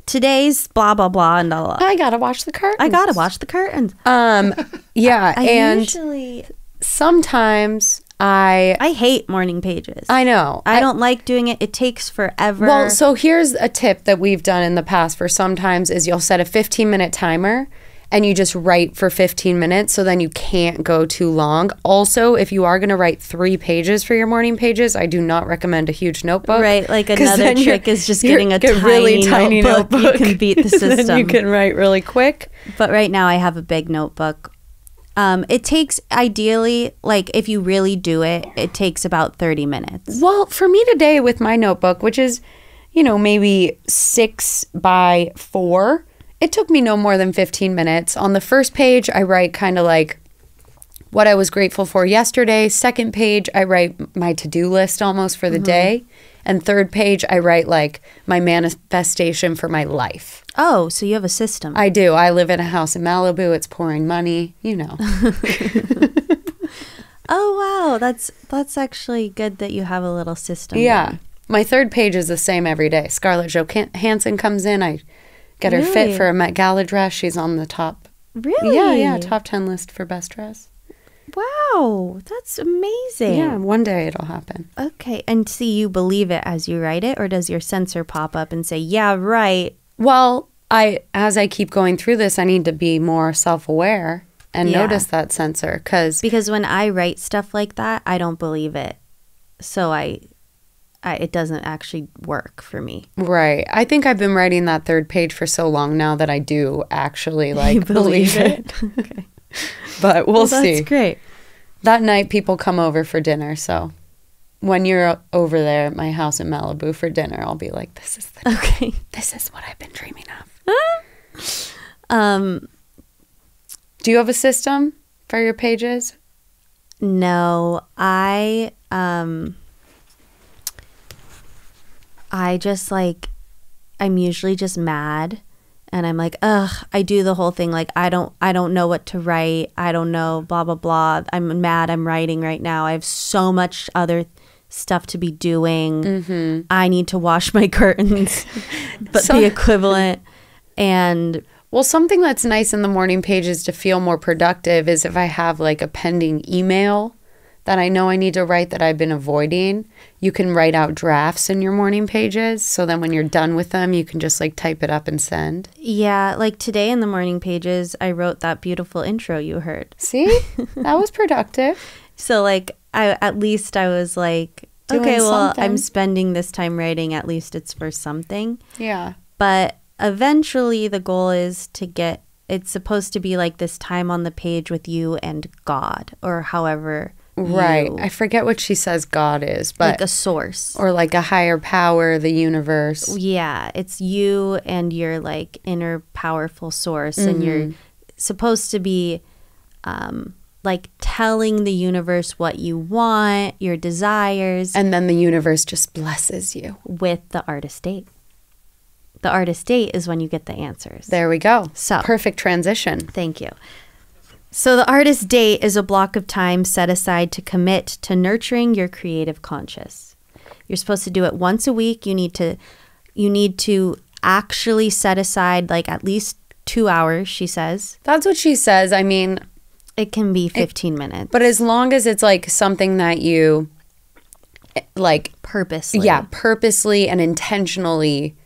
Speaker 1: today's blah, blah, blah, and blah, blah.
Speaker 2: I gotta watch the curtains.
Speaker 1: I got to watch the curtains.
Speaker 2: Yeah,
Speaker 1: I
Speaker 2: and
Speaker 1: usually,
Speaker 2: sometimes
Speaker 1: I hate morning pages.
Speaker 2: I know.
Speaker 1: I don't like doing it. It takes forever.
Speaker 2: Well, so here's a tip that we've done in the past for sometimes is you'll set a 15-minute timer and you just write for 15 minutes so then you can't go too long. Also, if you are going to write 3 pages for your morning pages, I do not recommend a huge notebook.
Speaker 1: Right, like
Speaker 2: 'Cause
Speaker 1: another
Speaker 2: then
Speaker 1: trick is just
Speaker 2: you're-
Speaker 1: getting a
Speaker 2: get
Speaker 1: tiny notebook. You can beat the
Speaker 2: 'Cause then
Speaker 1: system.
Speaker 2: you can write really quick.
Speaker 1: But right now I have a big notebook. It takes, ideally, like if you really do it, it takes about 30 minutes.
Speaker 2: Well, for me today with my notebook, which is, maybe 6 by 4, it took me no more than 15 minutes. On the first page, I write kind of like what I was grateful for yesterday. Second page, I write my to-do list almost for the day. And third page, I write like my manifestation for my life.
Speaker 1: Oh, so you have a system.
Speaker 2: I do. I live in a house in Malibu. It's pouring money,
Speaker 1: Oh, wow. That's actually good that you have a little system.
Speaker 2: Yeah.
Speaker 1: going.
Speaker 2: My third page is the same every day. Scarlett Johansson comes in. I get her fit
Speaker 1: Really?
Speaker 2: for a Met Gala dress. She's on the top.
Speaker 1: Really?
Speaker 2: Yeah, top 10 list for best dress.
Speaker 1: Wow, that's amazing.
Speaker 2: Yeah, one day it'll happen.
Speaker 1: Okay, and see, you believe it as you write it, or does your sensor pop up and say, yeah, right?
Speaker 2: Well, as I keep going through this, I need to be more self-aware and
Speaker 1: Yeah.
Speaker 2: notice that sensor because
Speaker 1: Because when I write stuff like that, I don't believe it. So it doesn't actually work for me.
Speaker 2: right. I think I've been writing that third page for so long now that I do actually like believe it.
Speaker 1: Okay.
Speaker 2: But we'll see.
Speaker 1: That's great.
Speaker 2: That night people come over for dinner, so when you're over there at my house in Malibu for dinner, I'll be like, this is
Speaker 1: Okay.
Speaker 2: this is what I've been dreaming of. Do you have a system for your pages?
Speaker 1: No, I just like, I'm usually just mad, and I'm like, ugh, I do the whole thing. Like, I don't know what to write. I don't know, blah, blah, blah. I'm mad. I'm writing right now. I have so much other stuff to be doing.
Speaker 2: Mm-hmm.
Speaker 1: I need to wash my curtains, but
Speaker 2: So-
Speaker 1: the equivalent. And
Speaker 2: Well, something that's nice in the morning pages to feel more productive is if I have like a pending email that I know I need to write that I've been avoiding, you can write out drafts in your morning pages. So then when you're done with them, you can just like type it up and send.
Speaker 1: yeah, like today in the morning pages, I wrote that beautiful intro you heard.
Speaker 2: See? That was productive.
Speaker 1: So like at least I was like,
Speaker 2: Doing
Speaker 1: okay, well,
Speaker 2: something.
Speaker 1: I'm spending this time writing. At least it's for something.
Speaker 2: Yeah.
Speaker 1: But eventually the goal is to get, it's supposed to be like this time on the page with you and God, or however
Speaker 2: Right.
Speaker 1: you,
Speaker 2: I forget what she says God is, but
Speaker 1: like a source.
Speaker 2: or like a higher power, the universe.
Speaker 1: Yeah, it's you and your like inner powerful source, and you're supposed to be like telling the universe what you want, your desires,
Speaker 2: And then the universe just blesses you.
Speaker 1: with the artist date. The artist date is when you get the answers.
Speaker 2: There we go.
Speaker 1: So-
Speaker 2: Perfect transition.
Speaker 1: Thank you. So the artist date is a block of time set aside to commit to nurturing your creative conscious. You're supposed to do it once a week. You need to actually set aside like at least 2 hours, she says.
Speaker 2: That's what she says. I mean,
Speaker 1: It can be 15 minutes.
Speaker 2: but as long as it's like something that you like,
Speaker 1: Purposely.
Speaker 2: yeah, purposely and intentionally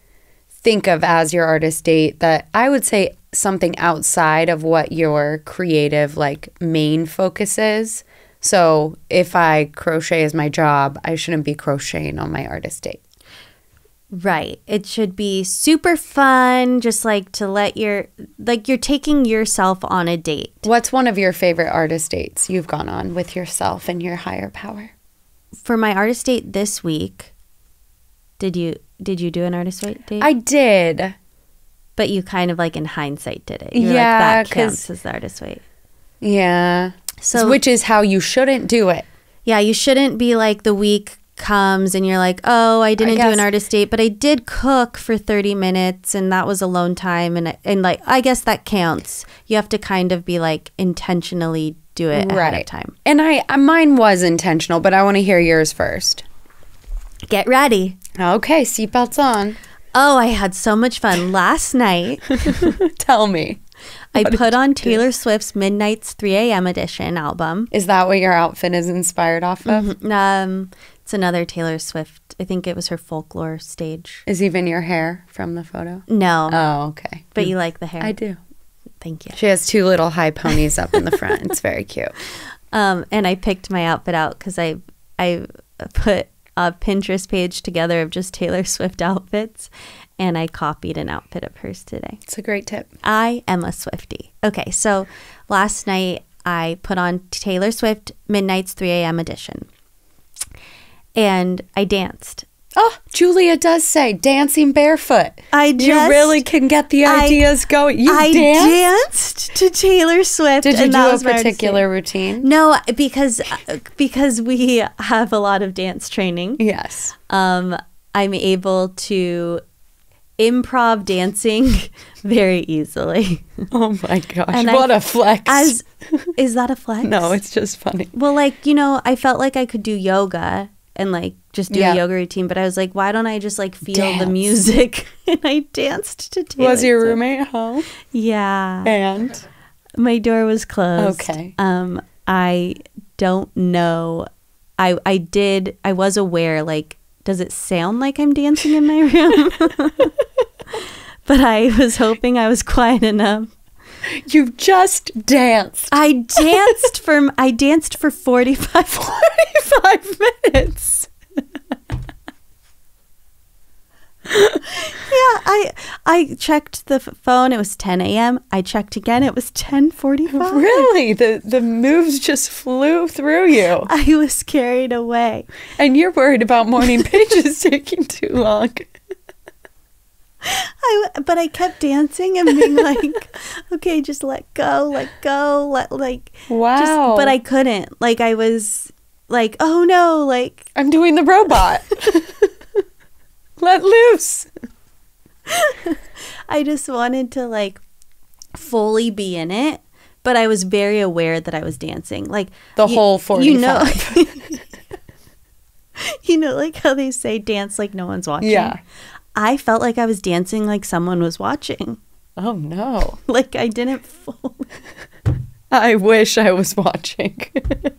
Speaker 2: think of as your artist date, that I would say something outside of what your creative like main focus is. So if I crochet as my job, I shouldn't be crocheting on my artist date.
Speaker 1: Right. It should be super fun, just like to let you're taking yourself on a date.
Speaker 2: What's one of your favorite artist dates you've gone on with yourself and your higher power?
Speaker 1: For my artist date this week, did you do an artist date?
Speaker 2: I did.
Speaker 1: But you kind of like in hindsight did it. You were
Speaker 2: Yeah,
Speaker 1: like, that
Speaker 2: 'cause-
Speaker 1: counts as the artist weight.
Speaker 2: Yeah.
Speaker 1: So
Speaker 2: Which is how you shouldn't do it.
Speaker 1: yeah, you shouldn't be like the week comes and you're like, oh, I didn't do
Speaker 2: guess-
Speaker 1: an artist date, but I did cook for 30 minutes and that was alone time, and like I guess that counts. You have to kind of be like intentionally do it ahead of time.
Speaker 2: And mine was intentional, but I want to hear yours first.
Speaker 1: Get ready.
Speaker 2: Okay, seatbelts on.
Speaker 1: Oh, I had so much fun last night.
Speaker 2: Tell me.
Speaker 1: I put on Taylor Swift's Midnight's 3 a.m. edition album.
Speaker 2: Is that what your outfit is inspired off of?
Speaker 1: It's another Taylor Swift. I think it was her folklore stage.
Speaker 2: Is even your hair from the photo?
Speaker 1: No,
Speaker 2: Oh, okay.
Speaker 1: but you like the hair.
Speaker 2: I do.
Speaker 1: Thank you.
Speaker 2: She has two little high ponies up in the front. It's very cute.
Speaker 1: And I picked my outfit out because I put a Pinterest page together of just Taylor Swift outfits, and I copied an outfit of hers today.
Speaker 2: It's a great tip.
Speaker 1: I am a Swiftie. Okay, so last night I put on Taylor Swift Midnight's 3 a.m. edition, and I danced.
Speaker 2: Oh, Julia does say dancing barefoot.
Speaker 1: You
Speaker 2: You really can get the ideas going. You
Speaker 1: I
Speaker 2: danced?
Speaker 1: danced to Taylor Swift.
Speaker 2: Did you
Speaker 1: and
Speaker 2: do
Speaker 1: that
Speaker 2: a
Speaker 1: was my artist
Speaker 2: particular
Speaker 1: date.
Speaker 2: routine?
Speaker 1: No, because we have a lot of dance training.
Speaker 2: Yes.
Speaker 1: I'm able to improv dancing very easily.
Speaker 2: Oh my gosh.
Speaker 1: And
Speaker 2: what a flex.
Speaker 1: Is that a flex?
Speaker 2: No, it's just funny.
Speaker 1: Well, like, I felt like I could do yoga and like just do
Speaker 2: Yeah.
Speaker 1: a yoga routine, but I was like, why don't I just like feel the
Speaker 2: Dance.
Speaker 1: music? And I danced to Taylor
Speaker 2: Was your
Speaker 1: Swift.
Speaker 2: roommate home?
Speaker 1: Yeah.
Speaker 2: And
Speaker 1: My door was closed.
Speaker 2: Okay.
Speaker 1: I don't know. I was aware, like, does it sound like I'm dancing in my room? But I was hoping I was quiet enough.
Speaker 2: you just danced
Speaker 1: I danced for 45
Speaker 2: 45 minutes.
Speaker 1: Yeah, I checked the phone. It was 10 a.m. I checked again. It was 10:45.
Speaker 2: Really? The moves just flew through you.
Speaker 1: I was carried away.
Speaker 2: And you're worried about morning pages taking too long.
Speaker 1: But I kept dancing and being like, okay, just let go,
Speaker 2: Wow.
Speaker 1: but I couldn't. Like, I was like, oh no, like,
Speaker 2: I'm doing the robot. Let loose.
Speaker 1: I just wanted to like fully be in it, but I was very aware that I was dancing. Like
Speaker 2: The whole 45.
Speaker 1: You know, like how they say dance like no one's watching.
Speaker 2: Yeah.
Speaker 1: I felt like I was dancing like someone was watching.
Speaker 2: Oh, no.
Speaker 1: Like I didn't fully,
Speaker 2: I wish I was watching.
Speaker 1: I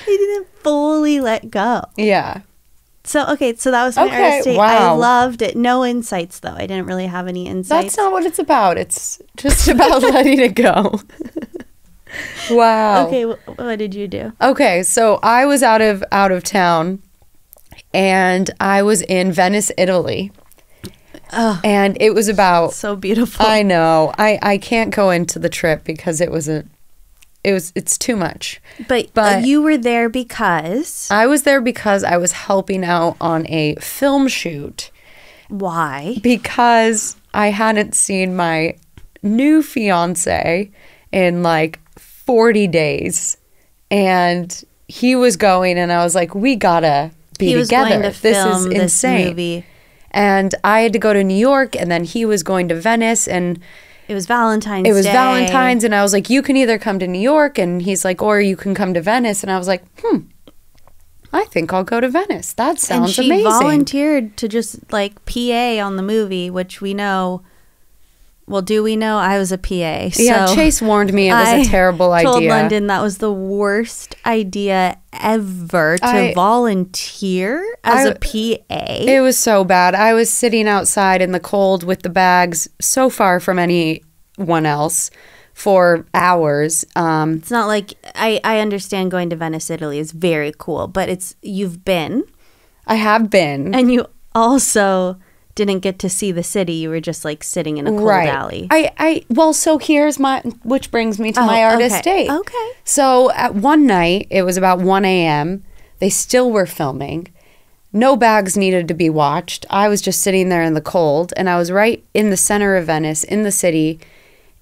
Speaker 1: didn't fully let go.
Speaker 2: Yeah.
Speaker 1: So, okay, so that was my
Speaker 2: Okay,
Speaker 1: artist date.
Speaker 2: wow.
Speaker 1: I loved it. No insights, though. I didn't really have any insights.
Speaker 2: That's not what it's about. It's just about letting it go. Wow.
Speaker 1: Okay, what did you do?
Speaker 2: Okay, so I was out of town, and I was in Venice, Italy.
Speaker 1: Oh,
Speaker 2: And it was about,
Speaker 1: so beautiful.
Speaker 2: I know, I can't go into the trip because it's too much.
Speaker 1: But you were there because...
Speaker 2: I was there because I was helping out on a film shoot
Speaker 1: Why?
Speaker 2: because I hadn't seen my new fiance in like 40 days. And he was going, and I was like, we gotta be
Speaker 1: He was
Speaker 2: together.
Speaker 1: going to
Speaker 2: This is
Speaker 1: film this
Speaker 2: insane.
Speaker 1: movie.
Speaker 2: And I had to go to New York, and then he was going to Venice, and
Speaker 1: It was Valentine's
Speaker 2: it was
Speaker 1: Day.
Speaker 2: Valentine's, and I was like, you can either come to New York, and he's like, or you can come to Venice. And I was like, I think I'll go to Venice. That
Speaker 1: And
Speaker 2: sounds
Speaker 1: she
Speaker 2: amazing.
Speaker 1: volunteered to just like PA on the movie, which we know. Well, do we know? I was a PA. So
Speaker 2: Yeah, Chase warned me it was
Speaker 1: I
Speaker 2: a terrible idea.
Speaker 1: told London that was the worst idea ever to volunteer as a PA.
Speaker 2: It was so bad. I was sitting outside in the cold with the bags so far from anyone else for hours.
Speaker 1: It's not like I understand going to Venice, Italy is very cool, but you've been
Speaker 2: I have been.
Speaker 1: and you also didn't get to see the city. You were just like sitting in a cold alley.
Speaker 2: Well, so here's which brings me to my
Speaker 1: Oh,
Speaker 2: artist
Speaker 1: okay.
Speaker 2: date.
Speaker 1: Okay.
Speaker 2: So at one night, it was about 1 a.m. They still were filming. No bags needed to be watched. I was just sitting there in the cold, and I was right in the center of Venice, in the city,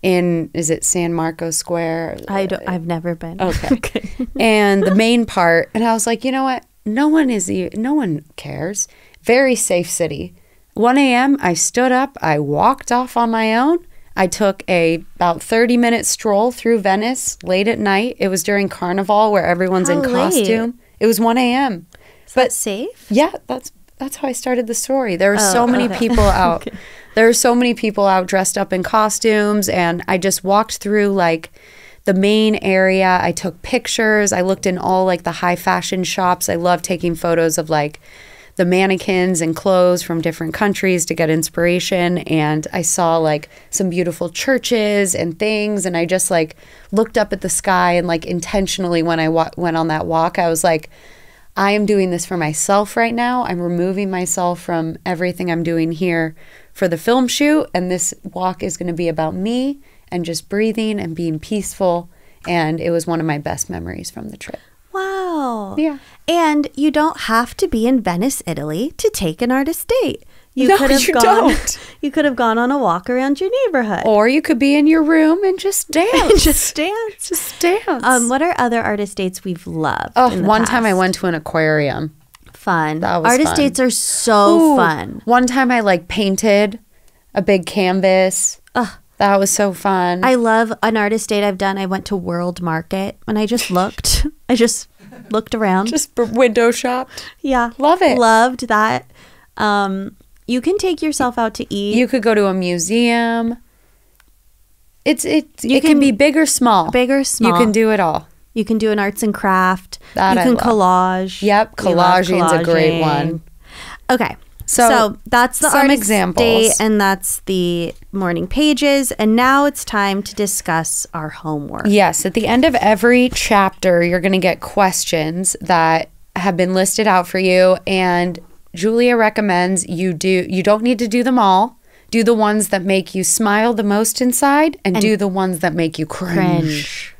Speaker 2: is it San Marco Square?
Speaker 1: I've never been.
Speaker 2: Okay. And the main part, and I was like, you know what? No one cares. Very safe city. 1 a.m., I stood up, I walked off on my own. I took about 30-minute stroll through Venice late at night. It was during Carnival where everyone's
Speaker 1: How
Speaker 2: in
Speaker 1: late?
Speaker 2: costume. It was 1 a.m.
Speaker 1: Is that safe?
Speaker 2: Yeah, that's how I started the story. There were
Speaker 1: Oh,
Speaker 2: so many
Speaker 1: okay.
Speaker 2: people out. There were so many people out dressed up in costumes, and I just walked through like the main area. I took pictures. I looked in all like the high fashion shops. I love taking photos of like the mannequins and clothes from different countries to get inspiration. And I saw like some beautiful churches and things. And I just like looked up at the sky, and like intentionally when I went on that walk, I was like, I am doing this for myself right now. I'm removing myself from everything I'm doing here for the film shoot. And this walk is going to be about me and just breathing and being peaceful. And it was one of my best memories from the trip.
Speaker 1: Wow.
Speaker 2: Yeah.
Speaker 1: And you don't have to be in Venice, Italy to take an artist date. You
Speaker 2: No,
Speaker 1: could have
Speaker 2: you
Speaker 1: gone
Speaker 2: don't.
Speaker 1: You could have gone on a walk around your neighborhood.
Speaker 2: Or you could be in your room and just dance.
Speaker 1: Just dance.
Speaker 2: Just dance.
Speaker 1: What are other artist dates we've loved?
Speaker 2: Oh,
Speaker 1: in the
Speaker 2: one time I
Speaker 1: past?
Speaker 2: went to an aquarium.
Speaker 1: Fun.
Speaker 2: That was
Speaker 1: Artist
Speaker 2: fun.
Speaker 1: dates are so
Speaker 2: Ooh,
Speaker 1: fun.
Speaker 2: One time I like painted a big canvas.
Speaker 1: Ugh.
Speaker 2: That was so fun.
Speaker 1: I love an artist date I've done. I went to World Market and I just looked. I just looked around.
Speaker 2: Just window shopped.
Speaker 1: Yeah.
Speaker 2: Love it.
Speaker 1: Loved that. You can take yourself out to eat.
Speaker 2: You could go to a museum. It
Speaker 1: You
Speaker 2: can be big or small.
Speaker 1: Big or small.
Speaker 2: You can do it all.
Speaker 1: You can do an arts and craft.
Speaker 2: That
Speaker 1: you
Speaker 2: I
Speaker 1: can
Speaker 2: love.
Speaker 1: collage.
Speaker 2: Yep,
Speaker 1: We love
Speaker 2: collaging's a great
Speaker 1: collaging.
Speaker 2: one.
Speaker 1: Okay.
Speaker 2: So,
Speaker 1: So that's the
Speaker 2: some
Speaker 1: artist
Speaker 2: examples.
Speaker 1: day, and that's the morning pages. And now it's time to discuss our homework.
Speaker 2: Yes, at the end of every chapter, you're going to get questions that have been listed out for you. And Julia recommends you don't need to do them all. Do the ones that make you smile the most inside, and do the ones that make you cringe.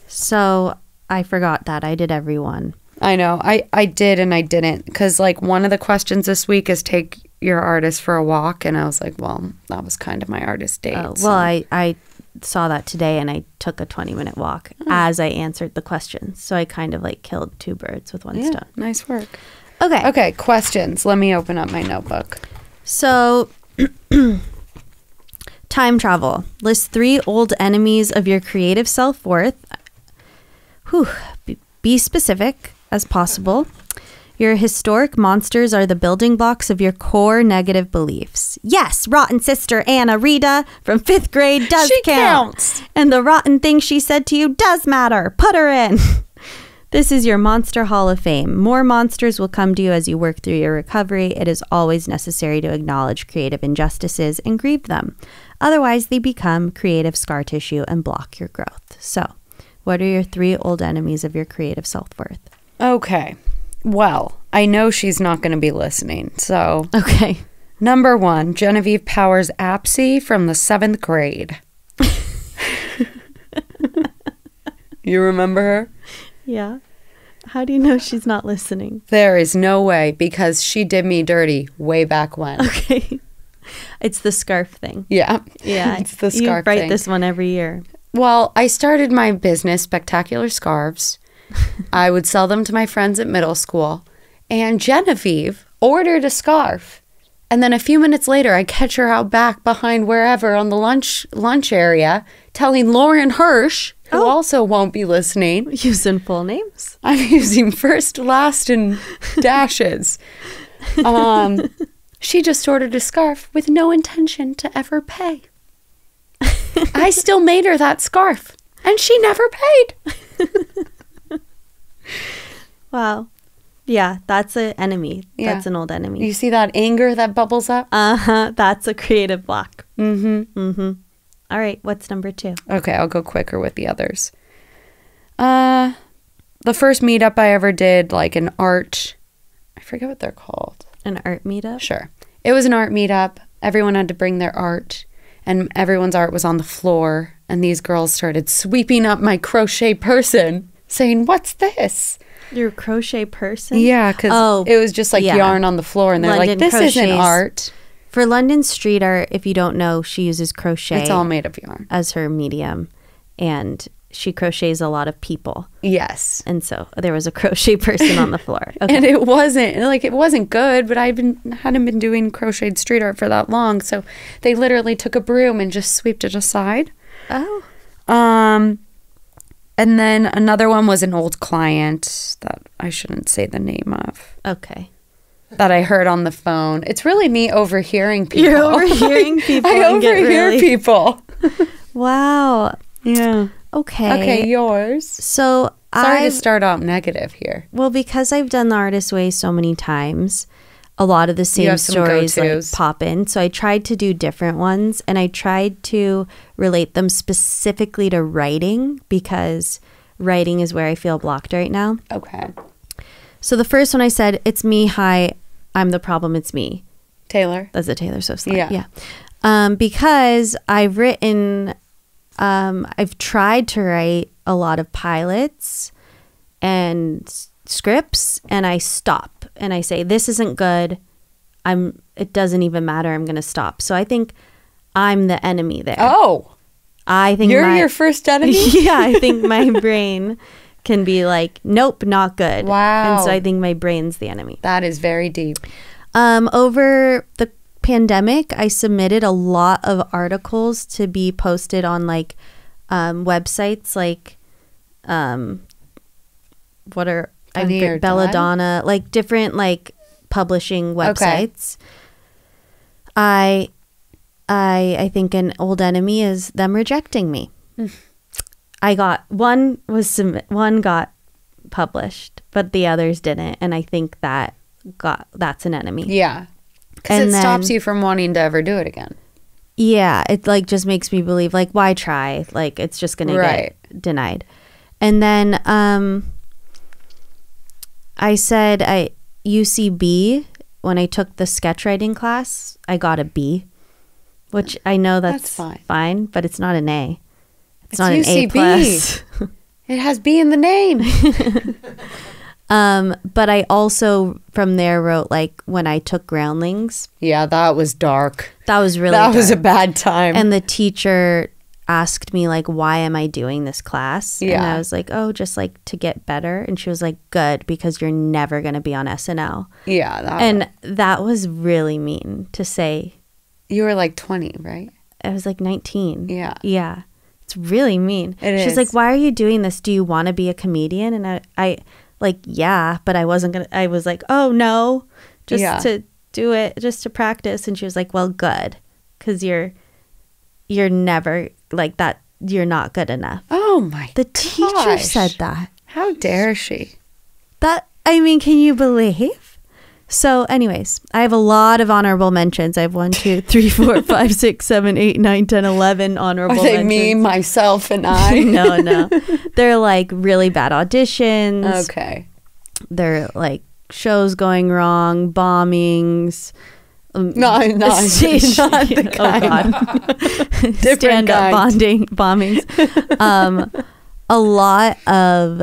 Speaker 1: So I forgot that. I did every one.
Speaker 2: I know. I did and I didn't. Because, like, one of the questions this week is take your artist for a walk. And I was like, well, that was kind of my artist date.
Speaker 1: Oh,
Speaker 2: so-
Speaker 1: well, I saw that today, and I took a 20-minute walk as I answered the questions. So I kind of like killed two birds with one
Speaker 2: Yeah,
Speaker 1: stone.
Speaker 2: nice work.
Speaker 1: Okay.
Speaker 2: Okay, questions. Let me open up my notebook.
Speaker 1: So time travel. List 3 old enemies of your creative self-worth. Be specific as possible. Your historic monsters are the building blocks of your core negative beliefs. Yes, rotten sister Anna Rita from 5th grade does
Speaker 2: She
Speaker 1: count.
Speaker 2: counts.
Speaker 1: And the rotten thing she said to you does matter. Put her in. This is your Monster Hall of Fame. More monsters will come to you as you work through your recovery. It is always necessary to acknowledge creative injustices and grieve them. Otherwise, they become creative scar tissue and block your growth. So, what are your 3 old enemies of your creative self-worth?
Speaker 2: Okay. Well, I know she's not going to be listening. So,
Speaker 1: Okay.
Speaker 2: number 1, Genevieve Powers Apsey from the 7th grade. You remember her?
Speaker 1: Yeah. How do you know she's not listening?
Speaker 2: There is no way, because she did me dirty way back when.
Speaker 1: Okay. It's the scarf thing.
Speaker 2: Yeah.
Speaker 1: Yeah.
Speaker 2: It's the scarf
Speaker 1: You write
Speaker 2: thing.
Speaker 1: this one every year.
Speaker 2: Well, I started my business, Spectacular Scarves. I would sell them to my friends at middle school. And Genevieve ordered a scarf. And then a few minutes later, I catch her out back behind wherever on the lunch area telling Lauren Hirsch, who also won't be listening.
Speaker 1: Using full names.
Speaker 2: I'm using first, last, and dashes. She just ordered a scarf with no intention to ever pay. I still made her that scarf, and she never paid.
Speaker 1: Wow. Yeah, that's an enemy.
Speaker 2: Yeah.
Speaker 1: That's an old enemy.
Speaker 2: You see that anger that bubbles up?
Speaker 1: That's a creative block.
Speaker 2: Mm-hmm.
Speaker 1: All right, what's number 2?
Speaker 2: Okay, I'll go quicker with the others. The first meetup I ever did, like an art, I forget what they're called.
Speaker 1: An art meetup?
Speaker 2: Sure. It was an art meetup. Everyone had to bring their art, and everyone's art was on the floor. And these girls started sweeping up my crochet person, saying, "What's this?"
Speaker 1: You're a crochet person?
Speaker 2: Yeah, because it was just like
Speaker 1: yeah.
Speaker 2: yarn on the floor, and they're
Speaker 1: London
Speaker 2: like, "This isn't
Speaker 1: crochets.
Speaker 2: art."
Speaker 1: For London street art, if you don't know, she uses crochet
Speaker 2: It's all made of yarn.
Speaker 1: as her medium. And she crochets a lot of people.
Speaker 2: Yes.
Speaker 1: And so there was a crochet person on the floor. Okay.
Speaker 2: And it wasn't good, but hadn't been doing crocheted street art for that long, so they literally took a broom and just swept it aside.
Speaker 1: Oh.
Speaker 2: And then another one was an old client that I shouldn't say the name of,
Speaker 1: Okay.
Speaker 2: that I heard on the phone. It's really me overhearing people.
Speaker 1: You're overhearing people.
Speaker 2: I
Speaker 1: and get
Speaker 2: overhear
Speaker 1: really-
Speaker 2: people.
Speaker 1: Wow.
Speaker 2: Yeah.
Speaker 1: Okay.
Speaker 2: Okay, yours.
Speaker 1: So
Speaker 2: Sorry to
Speaker 1: I've
Speaker 2: start out negative here.
Speaker 1: Well, because I've done the artist way so many times, a lot of the
Speaker 2: You
Speaker 1: same
Speaker 2: have some
Speaker 1: stories like
Speaker 2: go-tos.
Speaker 1: pop in. So I tried to do different ones, and I tried to relate them specifically to writing, because writing is where I feel blocked right now.
Speaker 2: Okay.
Speaker 1: So the first one I said, "It's me. Hi, I'm the problem. It's me."
Speaker 2: Taylor.
Speaker 1: That's a Taylor Swift song.
Speaker 2: Yeah.
Speaker 1: Yeah. Because I've written, I've tried to write a lot of pilots and scripts, and I stop and I say, "This isn't good. It doesn't even matter. I'm going to stop." So I think I'm the enemy there.
Speaker 2: Oh,
Speaker 1: I think
Speaker 2: you're your first enemy?
Speaker 1: Yeah, I think my brain can be like, "Nope, not good."
Speaker 2: Wow.
Speaker 1: And so I think my brain's the enemy.
Speaker 2: That is very deep.
Speaker 1: Over the pandemic, I submitted a lot of articles to be posted on like websites like what are
Speaker 2: Funny or
Speaker 1: Belladonna, like different like publishing websites. I think an old enemy is them rejecting me. I got one got published, but the others didn't, and I think that's an enemy.
Speaker 2: Yeah. Because it stops you from wanting to ever do it again.
Speaker 1: Yeah, it like just makes me believe like why try? Like it's just gonna get denied. And then I said UCB, when I took the sketch writing class, I got a B, which I know that's fine, but it's not an A. It's not
Speaker 2: UCB.
Speaker 1: an A plus.
Speaker 2: It has B in the name.
Speaker 1: But I also from there wrote like when I took groundlings.
Speaker 2: Yeah, that was dark.
Speaker 1: That was really
Speaker 2: That
Speaker 1: dark.
Speaker 2: was a bad time.
Speaker 1: And the teacher asked me like, why am I doing this class?
Speaker 2: Yeah.
Speaker 1: And I was like, oh, just like to get better. And she was like, good, because you're never going to be on SNL.
Speaker 2: Yeah.
Speaker 1: That was really mean to say.
Speaker 2: You were like 20, right?
Speaker 1: I was like 19.
Speaker 2: Yeah.
Speaker 1: Yeah. It's really mean.
Speaker 2: She's
Speaker 1: She's like, why are you doing this? Do you want to be a comedian? And I like, yeah, but I wasn't going to, I was like, oh no, just to do it, just to practice. And she was like, well, good. Because you're never like that. You're not good enough.
Speaker 2: Oh my
Speaker 1: The teacher said that.
Speaker 2: How dare she?
Speaker 1: I mean, can you believe? So anyways, I have a lot of honorable mentions. I have 1, 2, 3, 4, 5, 6, 7, 8, 9, 10, 11 honorable
Speaker 2: Are they
Speaker 1: mentions.
Speaker 2: me, myself, and I?
Speaker 1: No. They're like really bad auditions.
Speaker 2: Okay.
Speaker 1: They're like shows going wrong, bombings.
Speaker 2: Not the kind. Different
Speaker 1: Stand-up
Speaker 2: kind.
Speaker 1: bombings. A lot of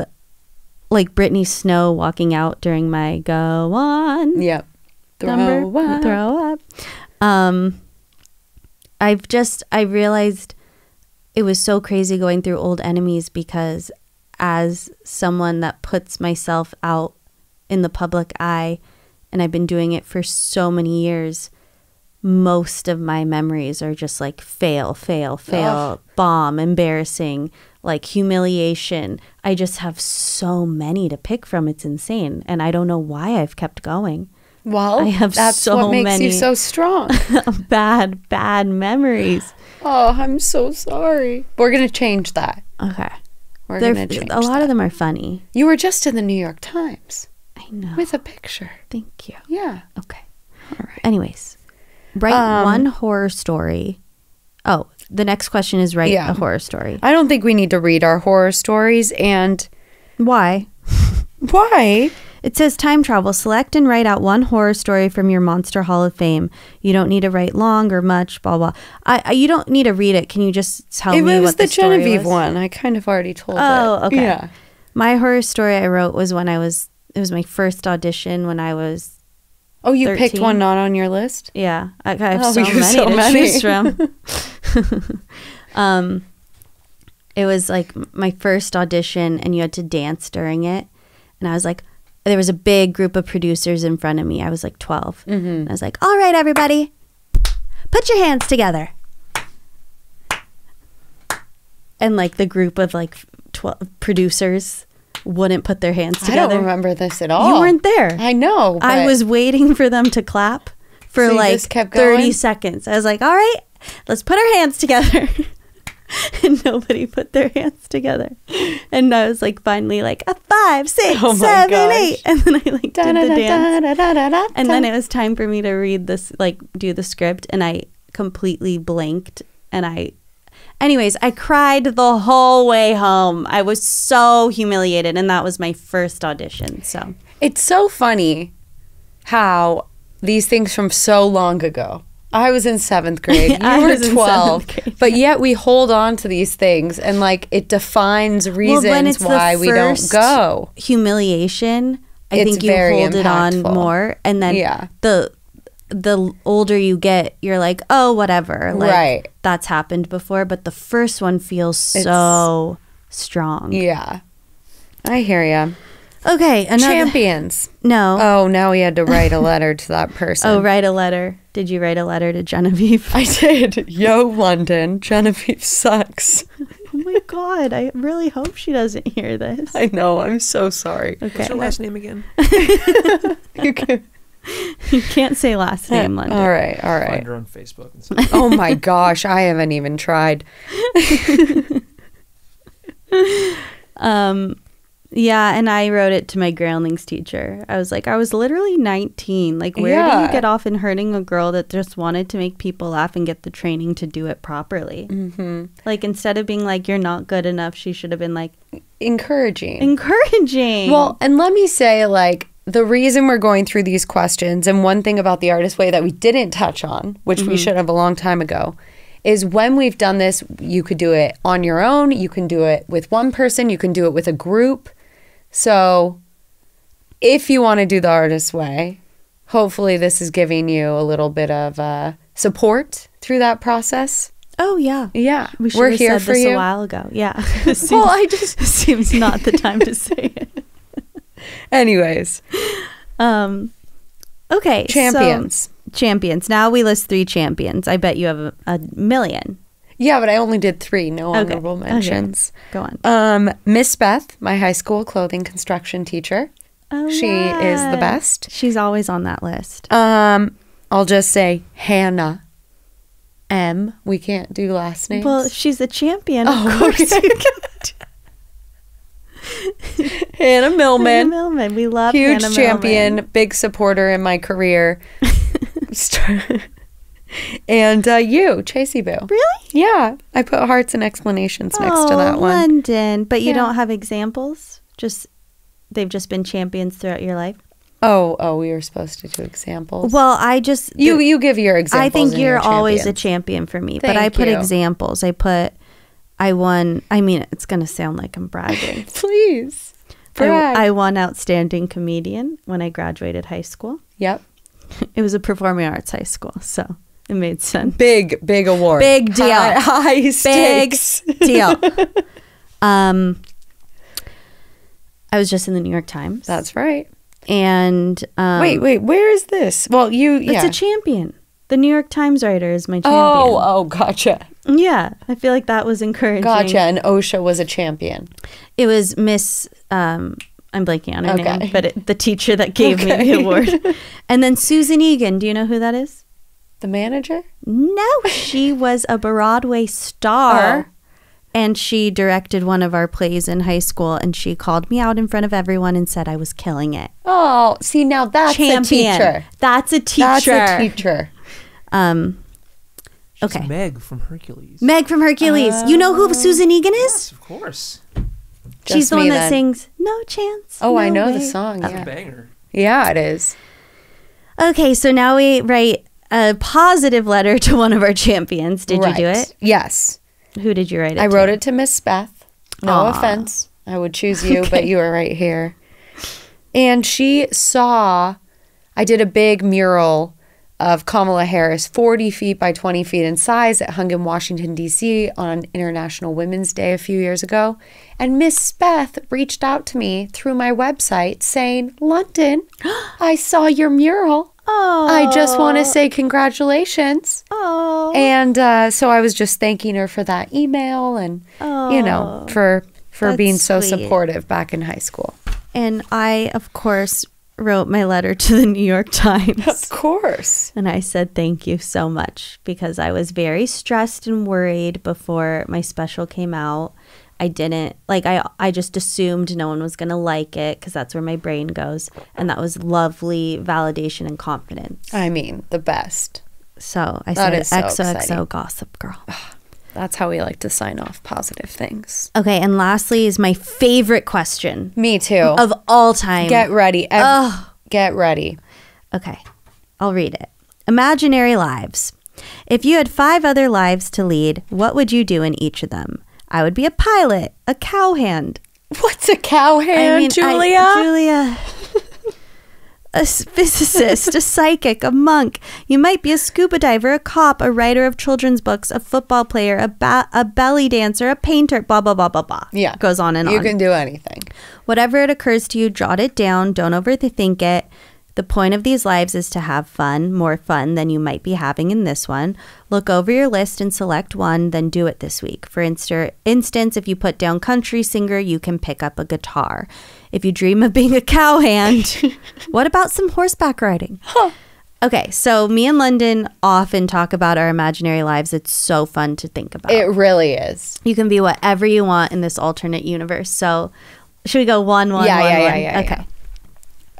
Speaker 1: like Brittany Snow walking out during my go on.
Speaker 2: Yep.
Speaker 1: Throw up. I realized it was so crazy going through old enemies, because as someone that puts myself out in the public eye, and I've been doing it for so many years, most of my memories are just like fail, bomb, embarrassing, like humiliation. I just have so many to pick from. It's insane. And I don't know why I've kept going.
Speaker 2: Well,
Speaker 1: I have
Speaker 2: that's
Speaker 1: so
Speaker 2: what makes
Speaker 1: many
Speaker 2: you so strong.
Speaker 1: bad memories.
Speaker 2: Oh, I'm so sorry. We're going to change that.
Speaker 1: Okay.
Speaker 2: We're going to change
Speaker 1: a lot
Speaker 2: that.
Speaker 1: of them are funny.
Speaker 2: You were just in the New York Times.
Speaker 1: I know.
Speaker 2: With a picture.
Speaker 1: Thank you.
Speaker 2: Yeah.
Speaker 1: Okay.
Speaker 2: All right.
Speaker 1: Anyways, write one horror story. Oh, the next question is write a horror story.
Speaker 2: I don't think we need to read our horror stories. And
Speaker 1: why? It says time travel. Select and write out one horror story from your Monster Hall of Fame. You don't need to write long or much, blah, blah. You don't need to read it. Can you just tell me what the story was?
Speaker 2: It was the Genevieve one. I kind of already told it.
Speaker 1: Oh, okay.
Speaker 2: Yeah.
Speaker 1: My horror story I wrote was it was my first audition when I was
Speaker 2: Oh, you
Speaker 1: 13.
Speaker 2: picked one not on your list?
Speaker 1: Yeah. I have
Speaker 2: Oh,
Speaker 1: so
Speaker 2: you have
Speaker 1: many
Speaker 2: so
Speaker 1: to
Speaker 2: many.
Speaker 1: choose from. It was like my first audition, and you had to dance during it. And I was like, there was a big group of producers in front of me. I was like 12. Mm-hmm. And I was like, all right, everybody, put your hands together. And like the group of like 12 producers wouldn't put their hands together.
Speaker 2: I don't remember this at all.
Speaker 1: You weren't there.
Speaker 2: I know.
Speaker 1: I was waiting for them to clap for
Speaker 2: So you
Speaker 1: like
Speaker 2: just kept
Speaker 1: 30
Speaker 2: going?
Speaker 1: seconds. I was like, all right, let's put our hands together. And nobody put their hands together. And I was like, finally, like a 5, 6,
Speaker 2: Oh my
Speaker 1: 7,
Speaker 2: gosh.
Speaker 1: 8. And then I like did the dance. And then it was time for me to read this, like do the script. And I completely blanked. And anyways, I cried the whole way home. I was so humiliated. And that was my first audition. So
Speaker 2: It's so funny how these things from so long ago. I was in 7th grade. You
Speaker 1: I
Speaker 2: were
Speaker 1: was in
Speaker 2: 12.
Speaker 1: 7th grade.
Speaker 2: But yet we hold on to these things, and like it defines reasons why we don't go.
Speaker 1: Humiliation, I
Speaker 2: It's
Speaker 1: think you
Speaker 2: very
Speaker 1: hold it on
Speaker 2: impactful.
Speaker 1: more. And then
Speaker 2: Yeah.
Speaker 1: the older you get, you're like, oh, whatever. Like,
Speaker 2: Right.
Speaker 1: That's happened before. But the first one feels so strong.
Speaker 2: Yeah. I hear ya.
Speaker 1: Okay.
Speaker 2: Champions.
Speaker 1: No.
Speaker 2: Oh, now we had to write a letter to that person.
Speaker 1: Oh, write a letter. Did you write a letter to Genevieve?
Speaker 2: I did. Yo, London. Genevieve sucks.
Speaker 1: Oh my God, I really hope she doesn't hear this.
Speaker 2: I know. I'm so sorry.
Speaker 1: Okay.
Speaker 3: What's your last name again?
Speaker 2: You can-
Speaker 1: You can't say last name, London.
Speaker 2: all right.
Speaker 3: Find her on Facebook. And stuff.
Speaker 2: Oh my gosh, I haven't even tried.
Speaker 1: Yeah, and I wrote it to my groundlings teacher. I was like, I was literally 19. Like, where do
Speaker 2: Yeah.
Speaker 1: you get off in hurting a girl that just wanted to make people laugh and get the training to do it properly?
Speaker 2: Mm-hmm.
Speaker 1: Like, instead of being like, you're not good enough, she should have been like,
Speaker 2: Encouraging.
Speaker 1: encouraging.
Speaker 2: Well, and let me say, like, the reason we're going through these questions, and one thing about the artist way that we didn't touch on, which we should have a long time ago, is when we've done this, you could do it on your own, you can do it with one person, you can do it with a group. So if you want to do the artist way, hopefully this is giving you a little bit of support through that process.
Speaker 1: oh, yeah.
Speaker 2: Yeah,
Speaker 1: We should
Speaker 2: we're
Speaker 1: have
Speaker 2: here
Speaker 1: said
Speaker 2: for
Speaker 1: this
Speaker 2: you.
Speaker 1: a while ago. Yeah. It seems,
Speaker 2: Well, I just,
Speaker 1: seems not the time to say it.
Speaker 2: anyways,
Speaker 1: Okay.
Speaker 2: champions.
Speaker 1: So, champions. Now we list 3 champions. I bet you have a million.
Speaker 2: Yeah, but I only did 3. No
Speaker 1: Okay.
Speaker 2: honorable mentions.
Speaker 1: Go on.
Speaker 2: Miss Beth, my high school clothing construction teacher.
Speaker 1: Oh,
Speaker 2: She is the
Speaker 1: yes.
Speaker 2: best.
Speaker 1: She's always on that list.
Speaker 2: I'll just say Hannah M. We can't do last names.
Speaker 1: Well, she's a champion.
Speaker 2: Oh,
Speaker 1: Of course.
Speaker 2: okay. Hannah
Speaker 1: Hannah
Speaker 2: Millman,
Speaker 1: Millman. We love
Speaker 2: huge
Speaker 1: Hannah
Speaker 2: champion,
Speaker 1: Millman.
Speaker 2: big supporter in my career. And you, Chasey Boo.
Speaker 1: Really?
Speaker 2: Yeah, I put hearts and explanations next to that one.
Speaker 1: London. But you
Speaker 2: Yeah.
Speaker 1: don't have examples? They've just been champions throughout your life?
Speaker 2: Oh, we were supposed to do examples.
Speaker 1: Well, I just...
Speaker 2: You give your examples.
Speaker 1: I think
Speaker 2: and
Speaker 1: you're
Speaker 2: your
Speaker 1: always a
Speaker 2: champions.
Speaker 1: champion for me. But I
Speaker 2: Thank
Speaker 1: put
Speaker 2: you.
Speaker 1: examples. I won... I mean, it's going to sound like I'm bragging.
Speaker 2: Please. Brag.
Speaker 1: I won Outstanding Comedian when I graduated high school.
Speaker 2: Yep.
Speaker 1: It was a performing arts high school, so it made sense.
Speaker 2: Big award.
Speaker 1: Big deal.
Speaker 2: High
Speaker 1: Big
Speaker 2: stakes.
Speaker 1: deal. I was just in the New York Times.
Speaker 2: That's right.
Speaker 1: And
Speaker 2: Wait, where is this? Well,
Speaker 1: it's a champion. The New York Times writer is my champion.
Speaker 2: Oh, gotcha.
Speaker 1: Yeah, I feel like that was encouraging.
Speaker 2: Gotcha. And OSHA was a champion.
Speaker 1: It was Miss, I'm blanking on her
Speaker 2: Okay.
Speaker 1: name, but the teacher that gave me
Speaker 2: Okay.
Speaker 1: the award. And then Susan Egan, do you know who that is?
Speaker 2: The manager?
Speaker 1: No, she was a Broadway star.
Speaker 2: Oh.
Speaker 1: And she directed one of our plays in high school, and she called me out in front of everyone and said I was killing it.
Speaker 2: Oh, see, now that's a teacher.
Speaker 1: That's a teacher.
Speaker 2: That's a teacher.
Speaker 3: She's
Speaker 1: Okay.
Speaker 3: Meg from Hercules.
Speaker 1: Meg from Hercules. You know who Susan Egan is?
Speaker 3: Yes, of course.
Speaker 1: She's
Speaker 2: Just
Speaker 1: the one
Speaker 2: me
Speaker 1: that
Speaker 2: then.
Speaker 1: sings No Chance.
Speaker 2: Oh, I
Speaker 1: No
Speaker 2: know the
Speaker 1: Way."
Speaker 2: song.
Speaker 3: It's a
Speaker 2: Yeah.
Speaker 3: banger.
Speaker 2: Yeah, it is.
Speaker 1: Okay, so now we write a positive letter to one of our champions. Did you do
Speaker 2: Right.
Speaker 1: it?
Speaker 2: Yes.
Speaker 1: Who did you write it
Speaker 2: I
Speaker 1: to?
Speaker 2: wrote it to Miss Beth. No
Speaker 1: Aw.
Speaker 2: offense. I would choose you, but
Speaker 1: Okay.
Speaker 2: you were right here. And she saw, I did a big mural of Kamala Harris, 40 feet by 20 feet in size, that hung in Washington, D.C. on International Women's Day a few years ago. And Miss Beth reached out to me through my website saying, London, I saw your mural.
Speaker 1: Oh.
Speaker 2: I just want to say congratulations.
Speaker 1: Oh.
Speaker 2: And so I was just thanking her for that email and, for
Speaker 1: That's
Speaker 2: being so
Speaker 1: sweet.
Speaker 2: supportive back in high school.
Speaker 1: And I, of course, wrote my letter to the New York Times.
Speaker 2: Of course.
Speaker 1: And I said thank you so much because I was very stressed and worried before my special came out. I didn't, I just assumed no one was going to like it because that's where my brain goes. And that was lovely validation and confidence.
Speaker 2: I mean, the best.
Speaker 1: So I
Speaker 2: That
Speaker 1: said
Speaker 2: is so
Speaker 1: XOXO
Speaker 2: exciting.
Speaker 1: Gossip Girl.
Speaker 2: That's how we like to sign off positive things.
Speaker 1: Okay, and lastly is my favorite question
Speaker 2: Me too.
Speaker 1: of all time.
Speaker 2: Get ready.
Speaker 1: Ugh.
Speaker 2: Get ready.
Speaker 1: Okay, I'll read it. Imaginary lives. If you had 5 other lives to lead, what would you do in each of them? I would be a pilot, a cowhand.
Speaker 2: What's a cowhand, Julia?
Speaker 1: Julia. A physicist, a psychic, a monk. You might be a scuba diver, a cop, a writer of children's books, a football player, a belly dancer, a painter, blah, blah, blah, blah, blah.
Speaker 2: Yeah.
Speaker 1: Goes on and
Speaker 2: You
Speaker 1: on.
Speaker 2: can do anything.
Speaker 1: Whatever it occurs to you, jot it down. Don't overthink it. The point of these lives is to have fun, more fun than you might be having in this one. Look over your list and select one, then do it this week. For instance, if you put down country singer, you can pick up a guitar. If you dream of being a cowhand, what about some horseback riding? Okay, so me and London often talk about our imaginary lives. It's so fun to think about.
Speaker 2: It really is.
Speaker 1: You can be whatever you want in this alternate universe. So should we go one?
Speaker 2: Yeah.
Speaker 1: Okay.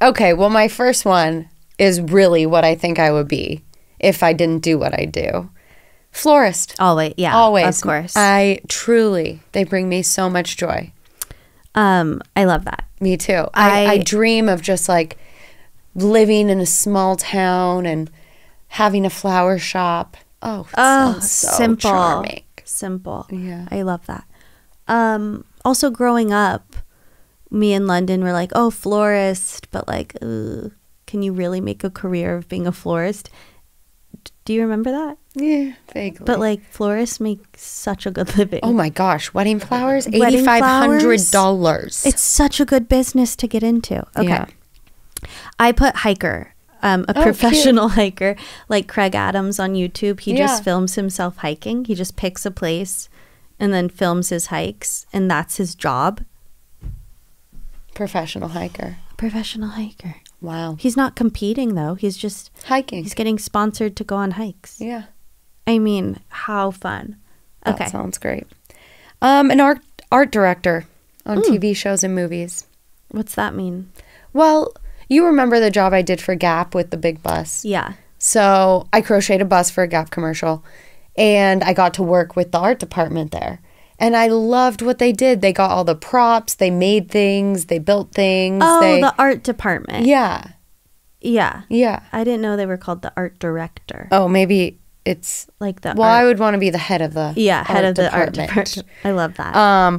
Speaker 2: Okay, well, my first one is really what I think I would be if I didn't do what I do. Florist.
Speaker 1: Always, yeah.
Speaker 2: Always.
Speaker 1: Of course.
Speaker 2: They bring me so much joy.
Speaker 1: I love that.
Speaker 2: Me too. I dream of just like living in a small town and having a flower shop. Oh, sounds so
Speaker 1: simple.
Speaker 2: charming.
Speaker 1: Simple.
Speaker 2: Yeah.
Speaker 1: I love that. Also, growing up, me and London were like, oh, florist, but like, can you really make a career of being a florist? Do you remember that?
Speaker 2: Yeah, vaguely.
Speaker 1: But like, florists make such a good living.
Speaker 2: Oh my gosh, wedding flowers,
Speaker 1: Wedding
Speaker 2: $8,500.
Speaker 1: It's such a good business to get into. Okay.
Speaker 2: Yeah.
Speaker 1: I put hiker, a professional hiker, like Craig Adams on YouTube. He just films himself hiking. He just picks a place and then films his hikes, and that's his job.
Speaker 2: Professional hiker.
Speaker 1: Professional hiker.
Speaker 2: Wow.
Speaker 1: He's not competing though. He's just
Speaker 2: Hiking.
Speaker 1: He's getting sponsored to go on hikes.
Speaker 2: Yeah.
Speaker 1: I mean, how fun.
Speaker 2: That
Speaker 1: Okay.
Speaker 2: sounds great. An art director on TV shows and movies.
Speaker 1: What's that mean?
Speaker 2: Well, you remember the job I did for Gap with the big bus.
Speaker 1: Yeah.
Speaker 2: So I crocheted a bus for a Gap commercial, and I got to work with the art department there. And I loved what they did. They got all the props. They made things. They built things.
Speaker 1: Oh, the art department.
Speaker 2: Yeah.
Speaker 1: Yeah.
Speaker 2: Yeah.
Speaker 1: I didn't know they were called the art director.
Speaker 2: Oh, maybe it's...
Speaker 1: Like the
Speaker 2: Well,
Speaker 1: art.
Speaker 2: I would want to be the head of the
Speaker 1: head of the art
Speaker 2: department.
Speaker 1: department. I love that.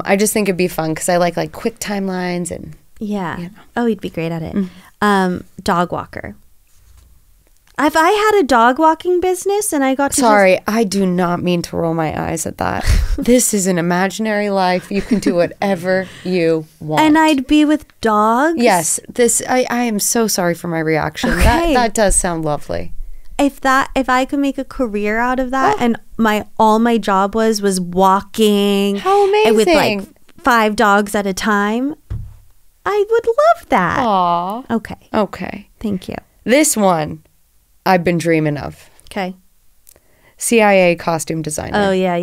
Speaker 2: I just think it'd be fun because I like quick timelines and...
Speaker 1: Yeah.
Speaker 2: You know.
Speaker 1: Oh, you'd be great at it. Dog walker. If I had a dog walking business and I got to
Speaker 2: Sorry, I do not mean to roll my eyes at that. This is an imaginary life. You can do whatever you want.
Speaker 1: and I'd be with dogs.
Speaker 2: Yes, I am so sorry for my reaction.
Speaker 1: Okay.
Speaker 2: That does sound lovely.
Speaker 1: If I could make a career out of that and all my job was walking.
Speaker 2: How amazing.
Speaker 1: With like 5 dogs at a time, I would love that.
Speaker 2: Aw.
Speaker 1: Okay.
Speaker 2: Okay.
Speaker 1: Thank you.
Speaker 2: This one I've been dreaming of.
Speaker 1: Okay.
Speaker 2: CIA costume designer.
Speaker 1: Oh yeah,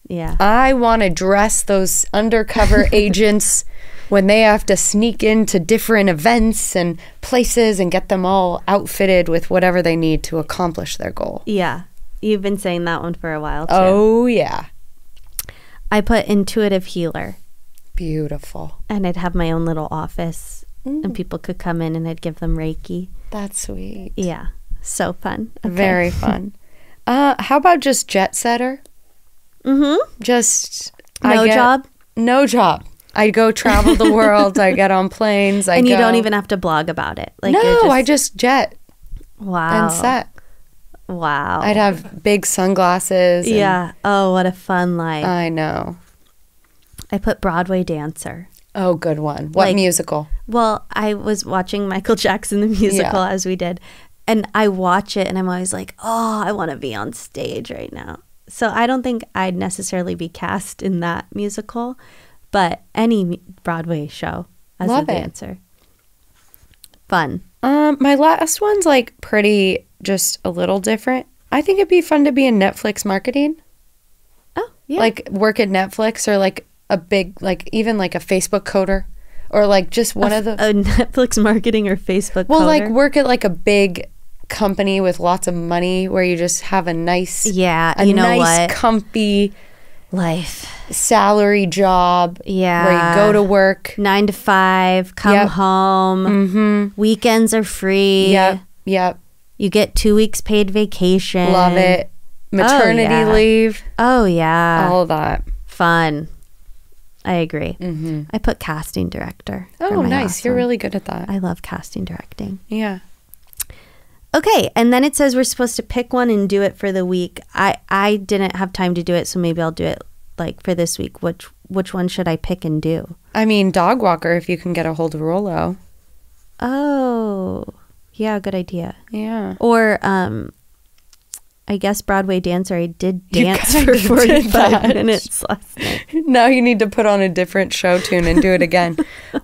Speaker 1: yeah.
Speaker 2: I want to dress those undercover agents when they have to sneak into different events and places and get them all outfitted with whatever they need to accomplish their goal.
Speaker 1: Yeah. You've been saying that one for a while too.
Speaker 2: Oh, yeah.
Speaker 1: I put intuitive healer.
Speaker 2: Beautiful.
Speaker 1: And I'd have my own little office and people could come in and I'd give them Reiki.
Speaker 2: That's sweet.
Speaker 1: Yeah. So fun. Okay.
Speaker 2: Very fun. How about just jet setter? Just
Speaker 1: No job?
Speaker 2: No job. I go travel the world. I get on planes.
Speaker 1: And you don't even have to blog about it. Like
Speaker 2: no, I just jet
Speaker 1: wow.
Speaker 2: and set.
Speaker 1: Wow.
Speaker 2: I'd have big sunglasses. and-
Speaker 1: Yeah. Oh, what a fun life.
Speaker 2: I know.
Speaker 1: I put Broadway dancer.
Speaker 2: Oh, good one. What
Speaker 1: Like-
Speaker 2: musical?
Speaker 1: Well, I was watching Michael Jackson the musical
Speaker 2: Yeah.
Speaker 1: as we did. And I watch it and I'm always like, oh, I want to be on stage right now. So I don't think I'd necessarily be cast in that musical, but any Broadway show as
Speaker 2: Love
Speaker 1: a
Speaker 2: it.
Speaker 1: dancer. Fun.
Speaker 2: My last one's like pretty, just a little different. I think it'd be fun to be in Netflix marketing.
Speaker 1: Oh, yeah.
Speaker 2: Like work at Netflix or like a big, like even like a Facebook coder or like just one of the...
Speaker 1: a Netflix marketing or Facebook
Speaker 2: Well,
Speaker 1: coder.
Speaker 2: like work at like a big company with lots of money where you just have a nice,
Speaker 1: Yeah,
Speaker 2: a
Speaker 1: you know
Speaker 2: nice,
Speaker 1: what?
Speaker 2: comfy
Speaker 1: Life.
Speaker 2: salary job.
Speaker 1: Yeah.
Speaker 2: Where you go to work.
Speaker 1: 9 to 5, come
Speaker 2: Yep.
Speaker 1: home.
Speaker 2: Mm-hmm.
Speaker 1: Weekends are free.
Speaker 2: Yep.
Speaker 1: You get 2 weeks paid vacation.
Speaker 2: Love it. Maternity
Speaker 1: yeah.
Speaker 2: leave.
Speaker 1: Oh, yeah.
Speaker 2: All of that.
Speaker 1: Fun. I agree.
Speaker 2: Mm-hmm.
Speaker 1: I put casting director. for
Speaker 2: Oh,
Speaker 1: my
Speaker 2: nice.
Speaker 1: last
Speaker 2: You're
Speaker 1: one.
Speaker 2: really good at that.
Speaker 1: I love casting directing.
Speaker 2: Yeah.
Speaker 1: Okay, and then it says we're supposed to pick one and do it for the week. I didn't have time to do it, so maybe I'll do it like for this week. Which one should I pick and do?
Speaker 2: I mean, dog walker if you can get a hold of Rollo.
Speaker 1: Oh, Yeah, good idea.
Speaker 2: Yeah.
Speaker 1: Or I guess Broadway Dancer, I did
Speaker 2: You
Speaker 1: dance
Speaker 2: kinda
Speaker 1: for
Speaker 2: did
Speaker 1: 45
Speaker 2: that.
Speaker 1: minutes last night.
Speaker 2: Now you need to put on a different show tune and do it again.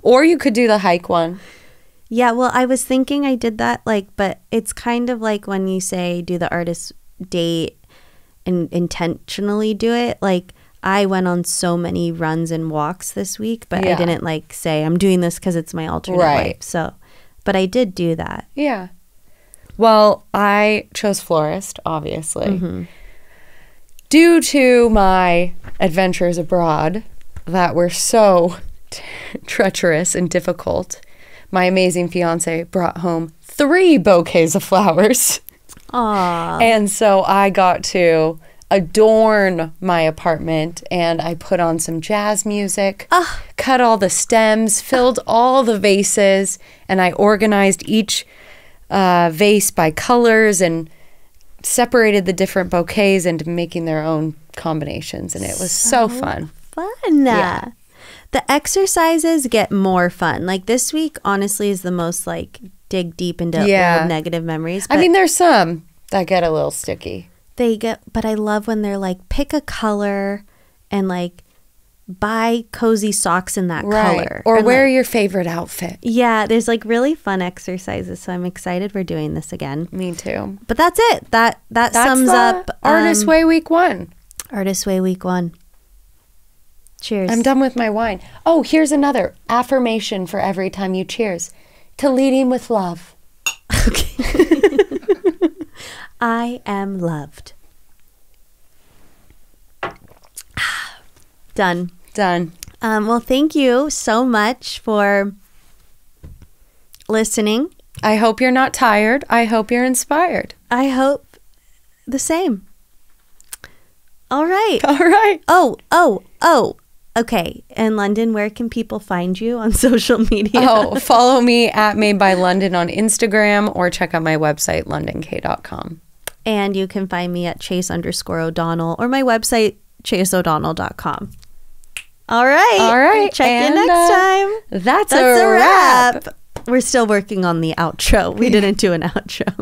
Speaker 2: Or you could do the hike one.
Speaker 1: Yeah, well, I was thinking I did that, like, but it's kind of like when you say do the artist date and intentionally do it. Like, I went on so many runs and walks this week, but I
Speaker 2: Yeah.
Speaker 1: didn't like say I'm doing this because it's my alternate
Speaker 2: Right.
Speaker 1: life. So, but I did do that.
Speaker 2: Yeah. Well, I chose florist, obviously. Due to my adventures abroad that were so treacherous and difficult, my amazing fiance brought home 3 bouquets of flowers.
Speaker 1: Aw.
Speaker 2: And so I got to adorn my apartment, and I put on some jazz music, cut all the stems, filled all the vases, and I organized each vase by colors and separated the different bouquets into making their own combinations, and it was so fun.
Speaker 1: Fun.
Speaker 2: Yeah.
Speaker 1: The exercises get more fun. Like this week, honestly, is the most like dig deep into
Speaker 2: Yeah.
Speaker 1: old negative memories.
Speaker 2: I
Speaker 1: but
Speaker 2: mean, there's some that get a little sticky.
Speaker 1: they get, but I love when they're like, pick a color and like buy cozy socks in that color.
Speaker 2: Or
Speaker 1: And,
Speaker 2: wear
Speaker 1: like,
Speaker 2: your favorite outfit.
Speaker 1: yeah, there's like really fun exercises. So I'm excited we're doing this again.
Speaker 2: Me too.
Speaker 1: But that's it. That
Speaker 2: That's
Speaker 1: sums
Speaker 2: the
Speaker 1: up
Speaker 2: Artist Way Week 1.
Speaker 1: Artist Way Week 1. Cheers.
Speaker 2: I'm done with my wine. Oh, here's another affirmation for every time you cheers. To leading with love.
Speaker 1: Okay. I am loved. Done.
Speaker 2: Done.
Speaker 1: Well, thank you so much for listening.
Speaker 2: I hope you're not tired. I hope you're inspired.
Speaker 1: I hope the same. All right.
Speaker 2: All right.
Speaker 1: Oh. Okay. In London, where can people find you on social media?
Speaker 2: Oh, follow me at Made by London on Instagram or check out my website, londonkay.com.
Speaker 1: And you can find me at Chase_O'Donnell or my website, chaseodonnell.com. All right.
Speaker 2: All right.
Speaker 1: Check you
Speaker 2: And,
Speaker 1: next time.
Speaker 2: That's a wrap.
Speaker 1: We're still working on the outro. We didn't do an outro.